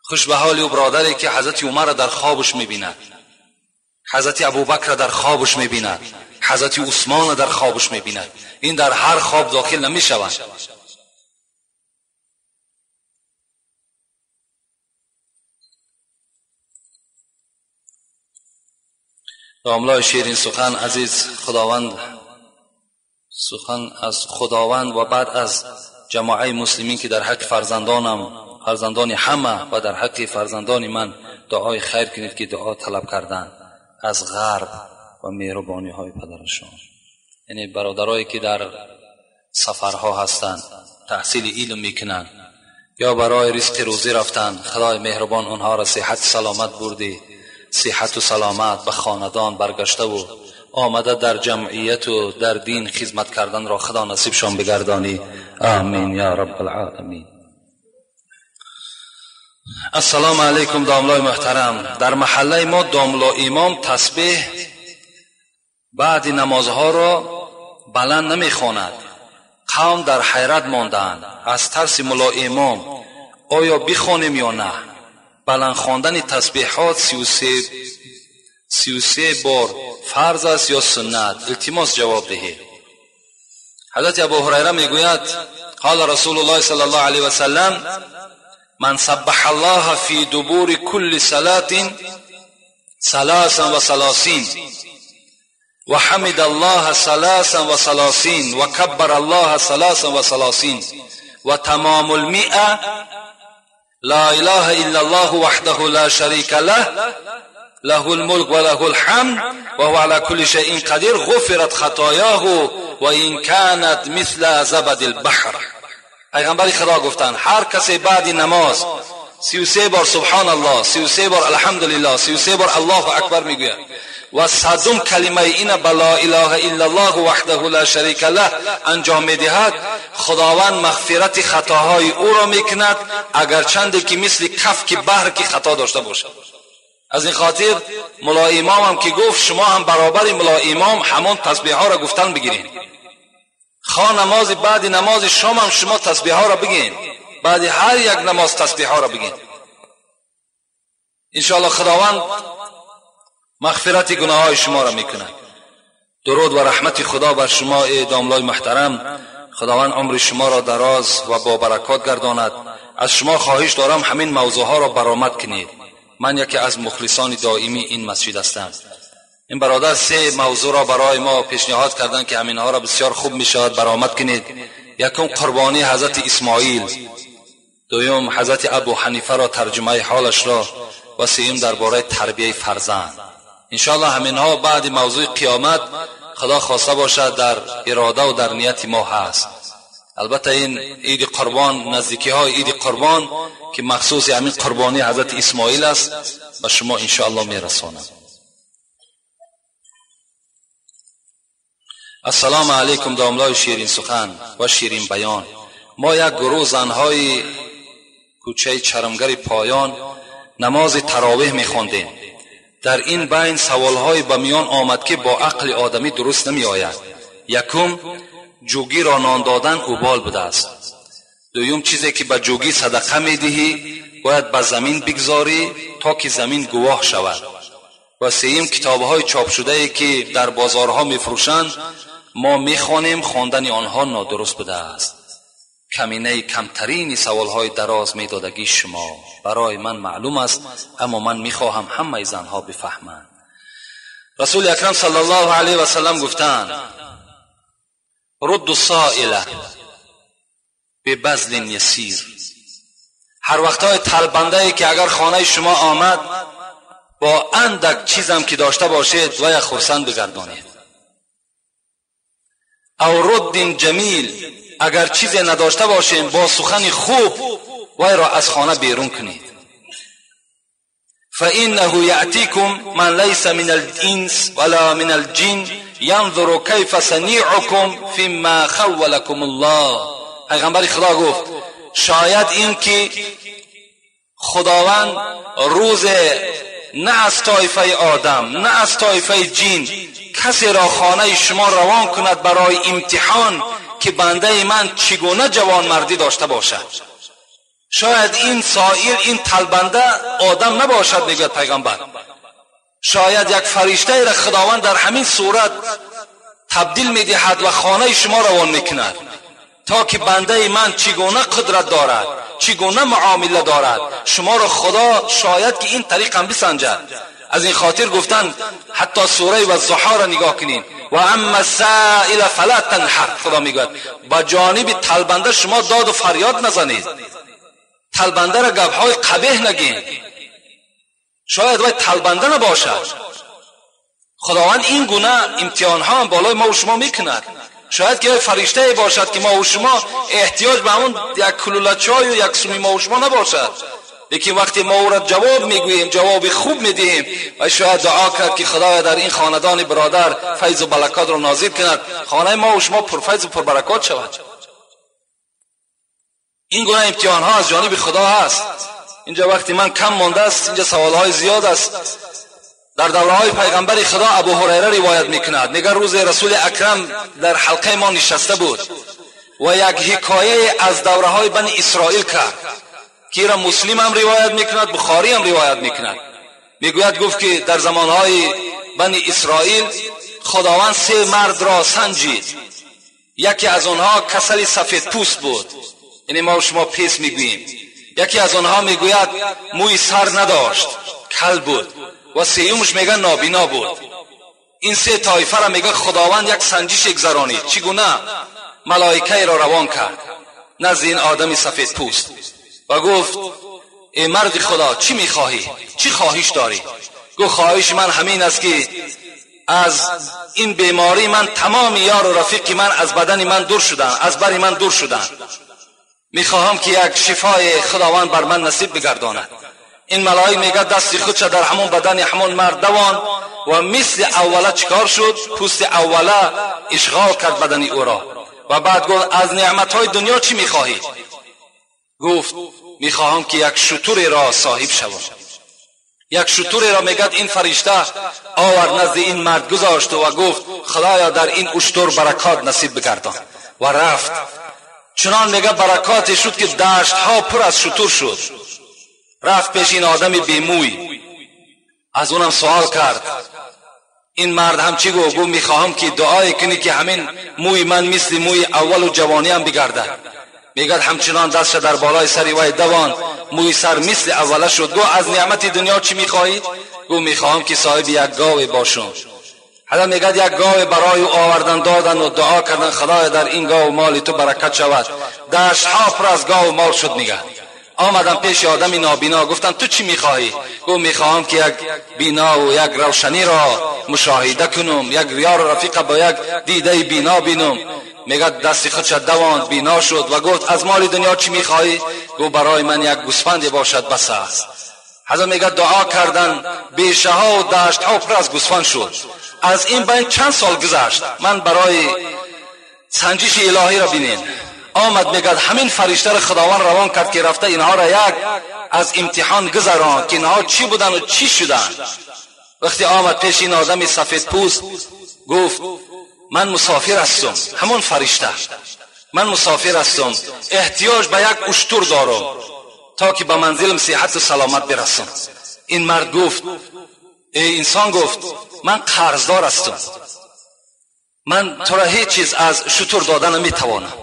خوش به حال او برادری که حضرت عمر را در خوابش می بیند، حضرت ابوبکر را در خوابش می بیند، حضرت عثمان را در خوابش می بیند. این در هر خواب داخل نمی شوند. داملای شیرین سخن عزیز، سخن از خداوند و بعد از جماعه مسلمین که در حق فرزندان همه و در حق فرزندان من دعای خیر کنید که دعا طلب کردن از غرب و مهربانی های پدرشان. یعنی برادرایی که در سفرها هستند، تحصیل علم میکنند یا برای رزق روزی رفتند، خدای مهربان آنها را صحت سلامت برده، صحت و سلامت به خاندان برگشته و آمده در جمعیت و در دین خدمت کردن را خدا نصیبشان بگردانی. آمین یا رب العالمین. السلام علیکم داملای محترم، در محله ما داملا امام تسبیح بعد نمازها را بلند نمیخواند. قوم در حیرت ماندند از ترس ملا امام آیا بخوانیم یا نه؟ بلند خواندن تسبیحات 33 بار فرض است یا سنت؟ التماس جواب دهید. حضرت ابو هریره میگوید قال رسول الله صلی الله علیه و سلم من سبح الله فی دبور كل صلاة 33 و حمد الله 33 و کبر الله 33 و تمام 100 لا اله الا الله وحده لا شريك له له الملك وله الحمد وهو على كل شيء قدير غفرت خطاياه وان كانت مثل زبد البحر. پیغمبر خدا گفتند هر کسی بعد نماز 33 بار سبحان الله، 33 بار الحمدلله، 33 بار الله اکبر میگوید و 100 کلمه این لا اله الا الله وحده لا شریک له انجام میدهد، خداوند مغفرت خطاهای او را میکند اگرچند که مثل کف که بحر که خطا داشته باشد. از این خاطر ملا امام هم که گفت شما هم برابر ملا امام همان تسبیح ها را گفتن بگیرین. خواه نماز بعد نماز شام هم شما تسبیح ها را بگین، بعد هر یک نماز تسبیح ها را بگین. انشاءالله خداوند مغفرت گناه های شما را میکند. درود و رحمت خدا بر شما ای داملای محترم. خداوند عمر شما را دراز و با برکات گرداند. از شما خواهش دارم همین موضوع ها را برآمد کنید. من یکی از مخلصان دائمی این مسجد هستم. این برادر 3 موضوع را برای ما پیشنهاد کردن که همین ها را بسیار خوب میشود برآمد کنید. یکم قربانی حضرت اسماعیل، دوم حضرت ابو حنیفه را ترجمه حالش را، و سوم درباره تربیت فرزند. انشاءالله همین ها بعد موضوع قیامت خدا خواسته باشد در اراده و در نیت ما هست. البته این عید قربان، نزدیکی های عید قربان که مخصوص همین قربانی حضرت اسماعیل است به شما انشاءالله میرسانم. السلام علیکم داملای شیرین سخن و شیرین بیان. ما یک گروه زنهای کوچه چرمگر پایان نماز تراویح می‌خواندیم. در این بین سوال‌های به میان آمد که با عقل آدمی درست نمی‌آید. یکم، جوگی را نان دادن اوبال بوده است. دوم، چیزی که به جوگی صدقه می‌دهی باید به زمین بگذاری تا که زمین گواه شود. و سوم، کتاب‌های چاپ شده‌ای که در بازارها می‌فروشند ما می‌خوانیم، خواندن آنها نادرست بوده است. کمینه کمترین سوال‌های دراز می‌دادگی شما برای من معلوم است، اما من می‌خواهم همه زنها بفهمند. رسول اکرم صلی الله علیه و سلم گفتند: رد السائل ببذل یسیر. هر وقتای طلبنده که اگر خانه شما آمد با اندک چیزم که داشته باشید و یک خرسند بگردانید. او رد جمیل، اگر چیزی نداشته باشیم با سخن خوب وی را از خانه بیرون کنید. فإنه یأتیکم من لیس من الانس ولا من الجن ینظر کیف صنیعکم فیما خولکم الله. پیغمبر خدا گفت شاید این که خداوند روز نه از طایفه آدم نه از طایفه جن کسی را خانه شما روان کند برای امتحان که بنده من چگونه جوان مردی داشته باشد. شاید این سائل، این طلبنده آدم نباشد، میگوید پیغمبر. شاید یک فرشته را خداوند در همین صورت تبدیل میدهد و خانه شما روان میکند تا که بنده من چگونه قدرت دارد، چگونه معامله دارد، شما را خدا شاید که این طریق هم بسنجد. از این خاطر گفتن حتی سوره و الضحی را نگاه کنین، و اما السائل فلا تنحر. خدا میگوید با جانب طلبنده شما داد و فریاد نزنید، طلبنده را گپ‌های قبیح نگین. شاید وای طلبنده نباشد. خداوند این گونه امتحان‌ها هم بالای ما و شما میکند. شاید که فرشته باشد که ما و شما احتیاج به همون یک کلوله چای و یک سومی ما و شما نباشد، لیکن وقتی ما او را جواب میگوییم، جواب خوب میدهیم و شاید دعا کرد که خدایا در این خاندان برادر فیض و برکات را نازل کند، خانه ما و شما پرفیض و پربرکات شود. این گونه امتحان ها از جانب خدا هست. اینجا وقتی من کم مانده است، اینجا سوال های زیاد است. در دوره های پیغمبر خدا ابو هریره روایت میکند، میگه روز رسول اکرم در حلقه ما نشسته بود و یک حکایه از دوره های بنی اسرائیل کرد که را مسلم هم روایت میکند، بخاری هم روایت میکند. میگوید گفت که در زمانهای بنی اسرائیل خداوند 3 مرد را سنجید. یکی از آنها کسل سفید پوست بود، یعنی ما و شما پیس میگوییم. یکی از آنها میگوید موی سر نداشت، کل بود. و سیومش میگه نابینا بود. این 3 طایفه را میگه خداوند یک سنجش گذرانید. چگونه؟ ملائکه را روان کرد نزد این آدم سفید پوست و گفت ای مرد خدا چی میخواهی؟ چی خواهش داری؟ گفت خواهش من همین است که از این بیماری من تمام یار و رفیقی من از بدن من دور شدن، از بر من دور شدن. میخواهم که یک شفای خداوند بر من نصیب بگرداند. این ملائک میگه دست خودش در همون بدن همون مرد دوان و مثل اوله چکار شد، پوست اوله اشغال کرد بدن او را و بعد گفت از نعمتهای دنیا چی میخواهی؟ گفت میخواهم که یک شتر را صاحب شوم. یک شتر را میگه این فرشته آورد نزد این مرد گذاشت و گفت خدایا در این اشتر برکات نصیب بگردان و رفت. چنان میگه برکاتی شد که دشت ها پر از شتر شد. رفت پیش این آدم بیموی، از اونم سوال کرد. این مرد هم چی گفت؟ گفت میخواهم که دعای کنی که همین موی من مثل موی اول و جوانی هم بگردد. میگه همچنان دستش در بالای سری وای دوان، موی سر مثل اوله شد. گفت از نعمت دنیا چی میخواهی؟ گفت میخواهم که صاحب یک گاو باشم. حالا میگه یک گاو برای او آوردن دادن و دعا کردن خدایا در این گاو مال تو برکت شود. دشت ها پر از گاو مال شد. میگه آمدم پیش آدمی نابینا، گفتن تو چی میخواهی؟ گفت میخواهم که یک بینا و یک روشنی را مشاهده کنم، یک یار رفیق با یک دیده بینا بینم. میگه دست خودش دوان بینا شد و گفت از مال دنیا چی میخواهی؟ گفت برای من یک گوسفند باشد بس است. حضرت میگه دعا کردن، بیشه ها و دشت ها پر از گوسفند شد. از این بین چند سال گذشت. من برای سنجش الهی را بینین آمد میگد همین فرشته را خداوند روان کرد که رفته اینها را یک از امتحان گذران که اینها چی بودن و چی شدن. وقتی آمد پیش این آدم سفید پوست گفت من مسافر هستم، همون فرشته، من مسافر هستم، احتیاج به یک اشتر دارم تا که به منزلم صحت و سلامت برسم. این مرد گفت، انسان گفت من قرضدار هستم، من تو را هیچ چیز از شتر دادن نمیتوانم.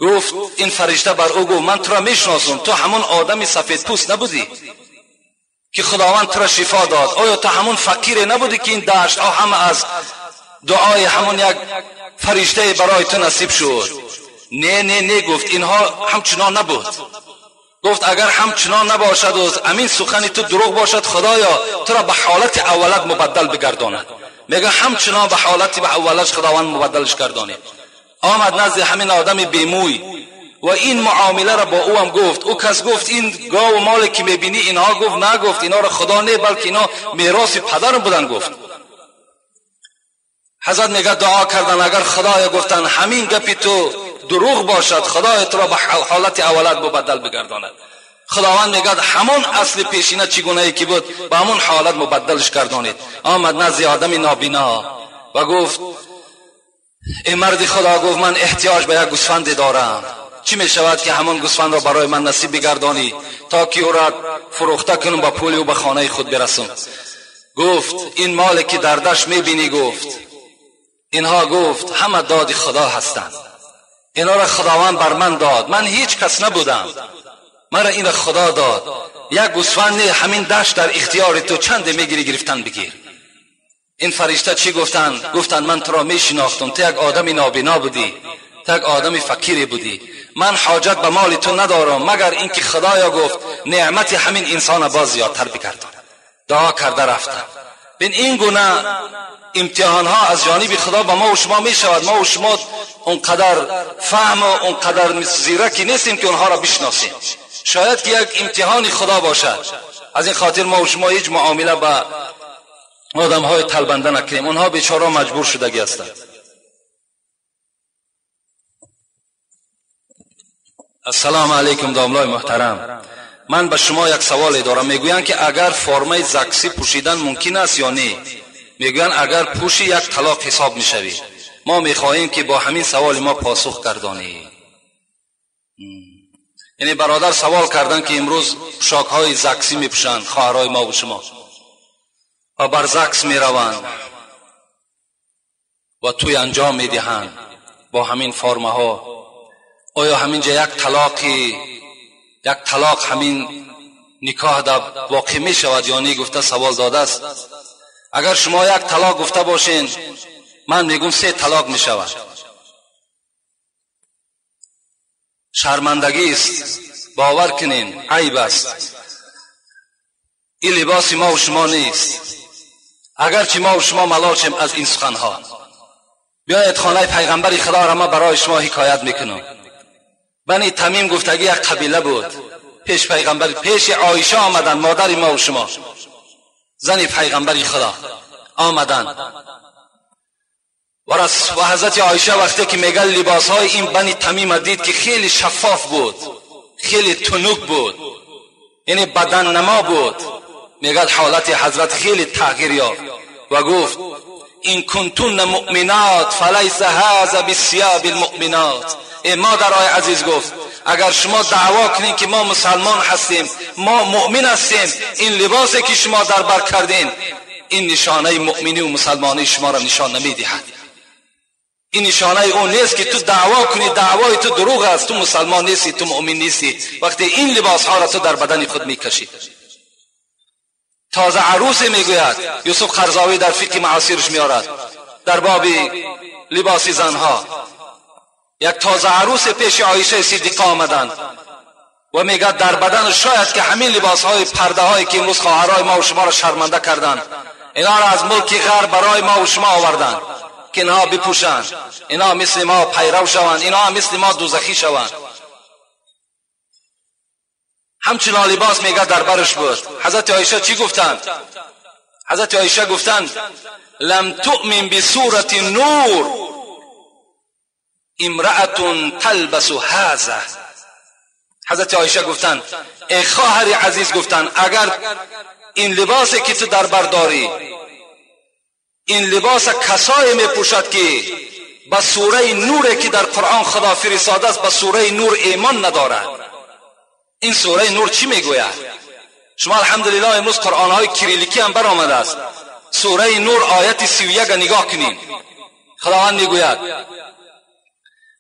گفت این فرشته بر او گفت من تو را میشناسم، تو همون آدم سفید پوست نبودی که خداوند تو را شفا داد؟ آیا تو همون فقیر نبودی که این دشت ها همه از دعای همون یک فرشته برای تو نصیب شد؟ نه گفت اینها همچنان نبود. گفت اگر همچنان نباشد و امین سخن تو دروغ باشد، خدایا تو را به حالت اولت مبدل بگرداند. میگه همچنان به حالت به اولش خداوند مبدلش گردانید. آمد نزد همین آدم بیموی و این معامله را با او هم گفت. او کس گفت این گاو و مال که میبینی اینها، گفت نه، گفت اینا را خدا نه بلکه اینا میراث پدرم بودن. گفت حضرت میگه دعا کردن اگر خدایا گفتن همین گپی تو دروغ باشد، خدای تو را به حالت اولت مبدل بگرداند. خداوند میگه همون اصل پیشینه چگونه که بود به همون حالت مبدلش گردانید. آمد نزد آدم نابینا و گفت ای مرد خدا، گفت من احتیاج به یک گوسفند دارم، چی می شود که همون گوسفند را برای من نصیب بگردانی تا که او را فروخته کنم با پول او به خانه خود برسم؟ گفت این مالی که در دشت میبینی، گفت اینها، گفت همه داد خدا هستند، اینا را خداوند بر من داد، من هیچ کس نبودم، مرا این را خدا داد. یک گوسفند همین دشت در اختیار تو، چند میگیری گرفتن بگیر. این فرشته چی گفتن؟ گفتن من تو را میشناختم، تو یک آدم نابینا بودی، تو یک آدم فقیری بودی، من حاجت به مال تو ندارم مگر اینکه خدایا گفت نعمت همین انسان باز زیادتر بگردان. دعا کرده رفتن. بین این گونه امتحان ها از جانب خدا به ما و شما می شود. ما و شما اونقدر فهم و اونقدر زیرکی نیستیم که اونها را بشناسیم. شاید که یک امتحان خدا باشد. از این خاطر ما و شما هیچ معامله با آدم های طلبنده نکنیم، اونها بیچاره مجبور شدگی هستند. السلام علیکم داملای محترم، من به شما یک سوال دارم. میگویند که اگر فرمه زکسی پوشیدن ممکن است یا نه؟ میگویند اگر پوشی یک طلاق حساب میشوی. ما میخواهیم که با همین سوال ما پاسخ گردانی. یعنی برادر سوال کردن که امروز پوشاک های زکسی میپوشند خواهرای ما و شما و بر زکس میروند و توی انجام میدهند با همین فرمه ها. آیا همینجا یک طلاق همین نکاح در واقع می شود یا نه؟ گفته سوال داده است. اگر شما یک طلاق گفته باشین، من میگم 3 طلاق می شود. شرمندگی است، باور کنین، عیب است. این لباس ما و شما نیست. اگرچه ما و شما ملاشیم از این سخنها. بیایید خانه پیغمبر خدا را ما برای شما حکایت میکنم. بنی تمیم گفتگی یک قبیله بود. پیش پیغمبر، پیش عایشه آمدن، مادر ما و شما، زنی پیغمبر خدا آمدن و حضرت عایشه وقتی که میگه لباس های این بنی تمیم دید که خیلی شفاف بود، خیلی تنوک بود، یعنی بدن نما بود. میگه حالت حضرت خیلی تغییر یافت و گفت این کنتون مؤمنات فلیس هذا بالثياب المؤمنات. ای مادرای عزیز، گفت اگر شما دعوا کنین که ما مسلمان هستیم، ما مؤمن هستیم، این لباسی که شما در بر کردین این نشانه مؤمنی و مسلمانی شما را نشان نمیدهد. این نشانه اون نیست که تو دعوا کنی، دعوای تو دروغ است، تو مسلمان نیستی، تو مؤمن نیستی وقتی این لباس ها را تو در بدن خود میکشی. تازه عروس میگوید یوسف قرضاوی در فقه معاصرش میارد در باب لباس زنها. یک تازه عروس پیش عایشه صدیقه آمدند و میگه در بدن شاید که همین لباس های پرده هایی که امروز خواهرای ما و شما را شرمنده کردند، اینا را از ملک غرب برای ما و شما آوردند که اینها بپوشند، اینا مثل ما پیرو شوند، اینا مثل ما دوزخی شوند. همچنان لباس میگه در برش بود. حضرت عایشه چی گفتند؟ حضرت عایشه گفتند لم تؤمن بصورت نور امرأة تلبس هذا. حضرت عایشه گفتن ای خواهر عزیز، گفتن اگر این لباسی که تو در بر داری، این لباس کسایی می پوشد که به سوره نور که در قرآن خدا فرستاده است به سوره نور ایمان ندارد. این سوره نور چی میگوید؟ شما الحمدلله امروز قرآن های کریلیکی هم برآمده است. سوره نور آیت 31 نگاه کنین. خداوند میگوید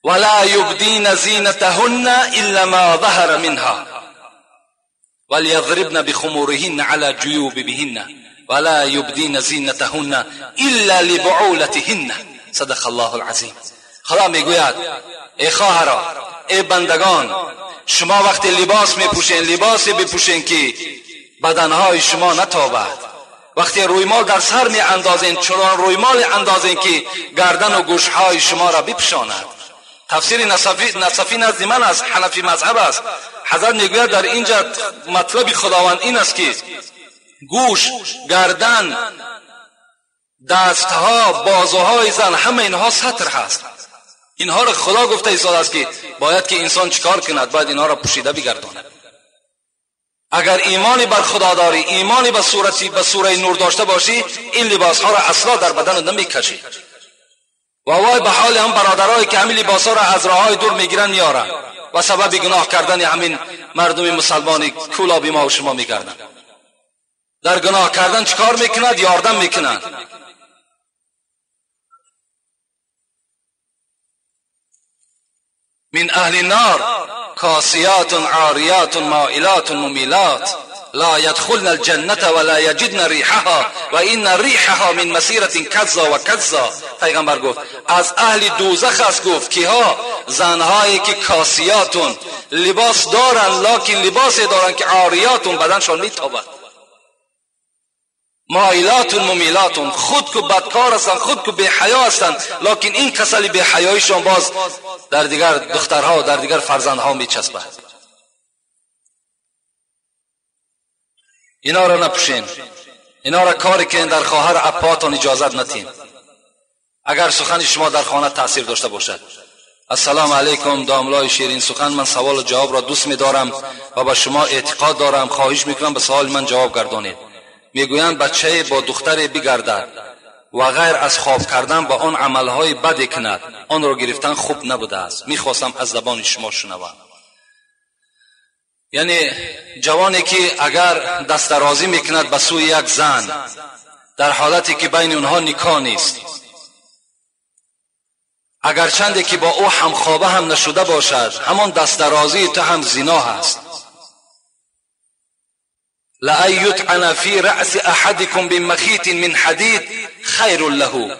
ولا یبدین زینتهن الا ما ظهر منها وليضربن بخمورهن على جيوبهن ولا يبدين زينتهن الا لبعولتهن. صدق الله العظیم. خدا میگوید ای خواهران، ای بندگان، شما وقتی لباس میپوشین، لباسی بپوشین که بدنهای شما نتابد. وقتی رویمال در سر میاندازین، چنان رویمال اندازین که گردن و گوشهای شما را بپوشاند. تفسیر نصفی نزد من است، حنفی مذهب است. حضرت میگوید در اینجا مطلب خداوند این است که گوش، گردن، دستها، بازوهای زن، همه اینها ستر هست. اینها را خدا گفته ایستاده است که باید که انسان چیکار کند؟ باید اینها را پوشیده بگرداند. اگر ایمانی بر خدا داری، ایمانی به سوره نور داشته باشی، این لباسها را اصلا در بدن نمیکشی. و وای به حال هم برادرایی که همین لباسها را از راههای دور میگیرن میارن و سبب گناه کردن همین مردم مسلمانی کولابی ما و شما میگردن. در گناه کردن چیکار میکنند؟ یاردم میکنند. من اهل النار کاسیات عاریات مائلات ممیلات لا يدخلن الجنة ولا يجدن ریحها و این ریحها من مسیرة کذا و کذا. پیغمبر گفت از اهل دوزخ است. گفت که ها زنهایی که کاسیاتون لباس دارن، لکن لباسی دارن که عاریاتون بدنشان میتابد، مائلاتون ممیلاتون، خود که بدکار هستند، خود که بی حیا هستند، لکن این کسل بی حیایشان باز در دیگر دخترها، در دیگر فرزندها میچسبد. اینا را نپوشین، اینا را کاری که در خواهر اپاتون اجازت نتین. اگر سخن شما در خانه تاثیر داشته باشد. السلام علیکم داملای شیرین سخن، من سوال و جواب را دوست می‌دارم و به شما اعتقاد دارم. خواهش میکنم به سوال من جواب گردانید. میگویند بچه با دختری بگردد و غیر از خواب کردن با آن عملهای بدی کند، آن را گرفتن خوب نبوده است. میخواستم از زبان شما شنوم. یعنی جوانی که اگر دست درازی میکند به سوی یک زن در حالتی که بین اونها نکاح نیست، اگر چندی که با او همخوابه هم نشده باشد، همان دست درازی تو هم زنا هست. لأن يطعن في رأس أحدكم بمخيط من حديد خير له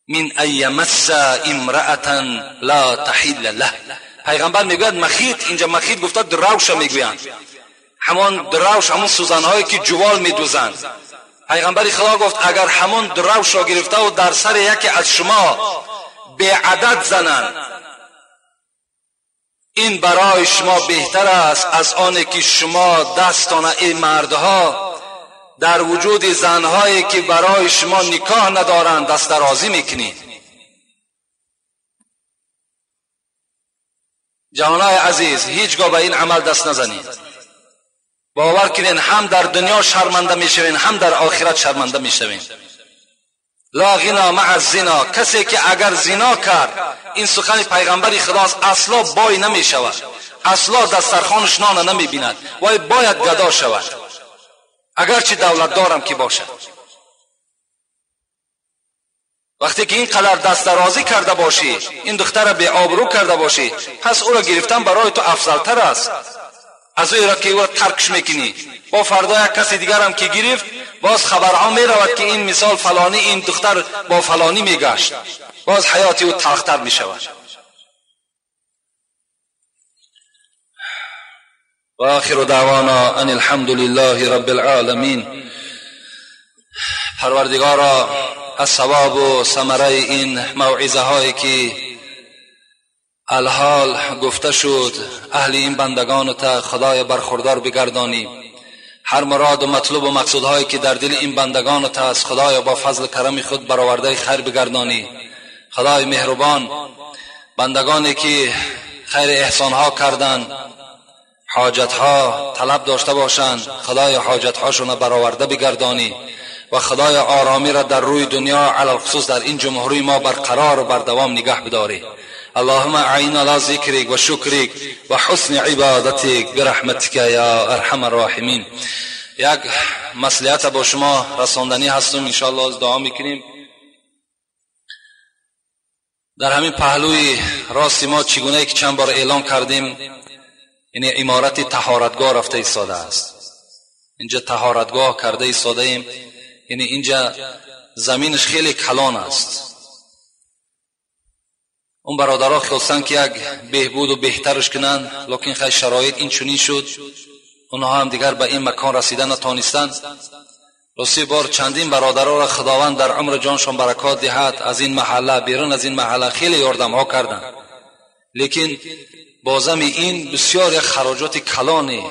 من أن يمس امرأة لا تحل له. پیغمبر میگوید مخیط، اینجا مخیط گفته دروش میگویند، همان دروش، همون سوزنهایی که جوال میدوزند. پیغمبر خدا گفت اگر همون دروش را گرفته و در سر یکی از شما به عدد زنند، این برای شما بهتر است از آنه که شما دستان ای مردها در وجود زنهایی که برای شما نکاح ندارند دست درازی میکنید. جوانای عزیز، هیچگاه به این عمل دست نزنید. باور کنین هم در دنیا شرمنده میشوین، هم در آخرت شرمنده میشوین. لا غنا مع الزنا، کسی که اگر زنا کرد، این سخن پیغمبر خداست، اصلا بای نمی شود، اصلا دسترخوانش نان نمی بیند و باید گدا شود، اگرچه دولت دارم که باشد. وقتی که این قدر دست درازی کرده باشی، این دختر بی آبرو کرده باشی، پس او را گرفتن برای تو افضلتر است از او را که او را ترکش میکنی. با فردا یک کسی دیگر هم که گرفت، باز خبرها می رود که این مثال فلانی، این دختر با فلانی میگشت، باز حیات او تلختر می شود. و آخر دعوانا ان الحمد لله رب العالمین. پروردگارا از ثواب و ثمره این موعظه هایی که الحال گفته شد اهل این بندگان تا خدای برخوردار بگردانی. هر مراد و مطلوب و مقصود هایی که در دل این بندگان تا از خدای با فضل کرم خود برآورده خیر بگردانی. خدای مهربان بندگانی که خیر احسان ها کردند، حاجت ها طلب داشته باشند، خدای حاجت هاشون برآورده بگردانی و خدای آرامی را در روی دنیا علی خصوص در این جمهوری ما برقرار و بر دوام نگه بداری. اللهم اعین علی ذکرک و شکرک و حسن عبادتک برحمتک یا ارحم الراحمین. یک مصلحت با شما رساندنی هستم، انشاءالله از دعا میکنیم. در همین پهلوی راست ما چگونه که چند بار اعلام کردیم، یعنی عمارت طهارتگاه رفته ایستاده است. اینجا طهارتگاه کرده ایستاده ایم، یعنی اینجا زمینش خیلی کلان است. اون برادرها خواستن که یک بهبود و بهترش کنن، لیکن خیلی شرایط این چنین شد، اونها هم دیگر به این مکان رسیدن نتانستند. راستی بار چندین برادرها را خداوند در عمر جانشان برکات دهد، از این محله بیرون از این محله خیلی یاردم ها کردند، لیکن بازم این بسیار خراجات کلانه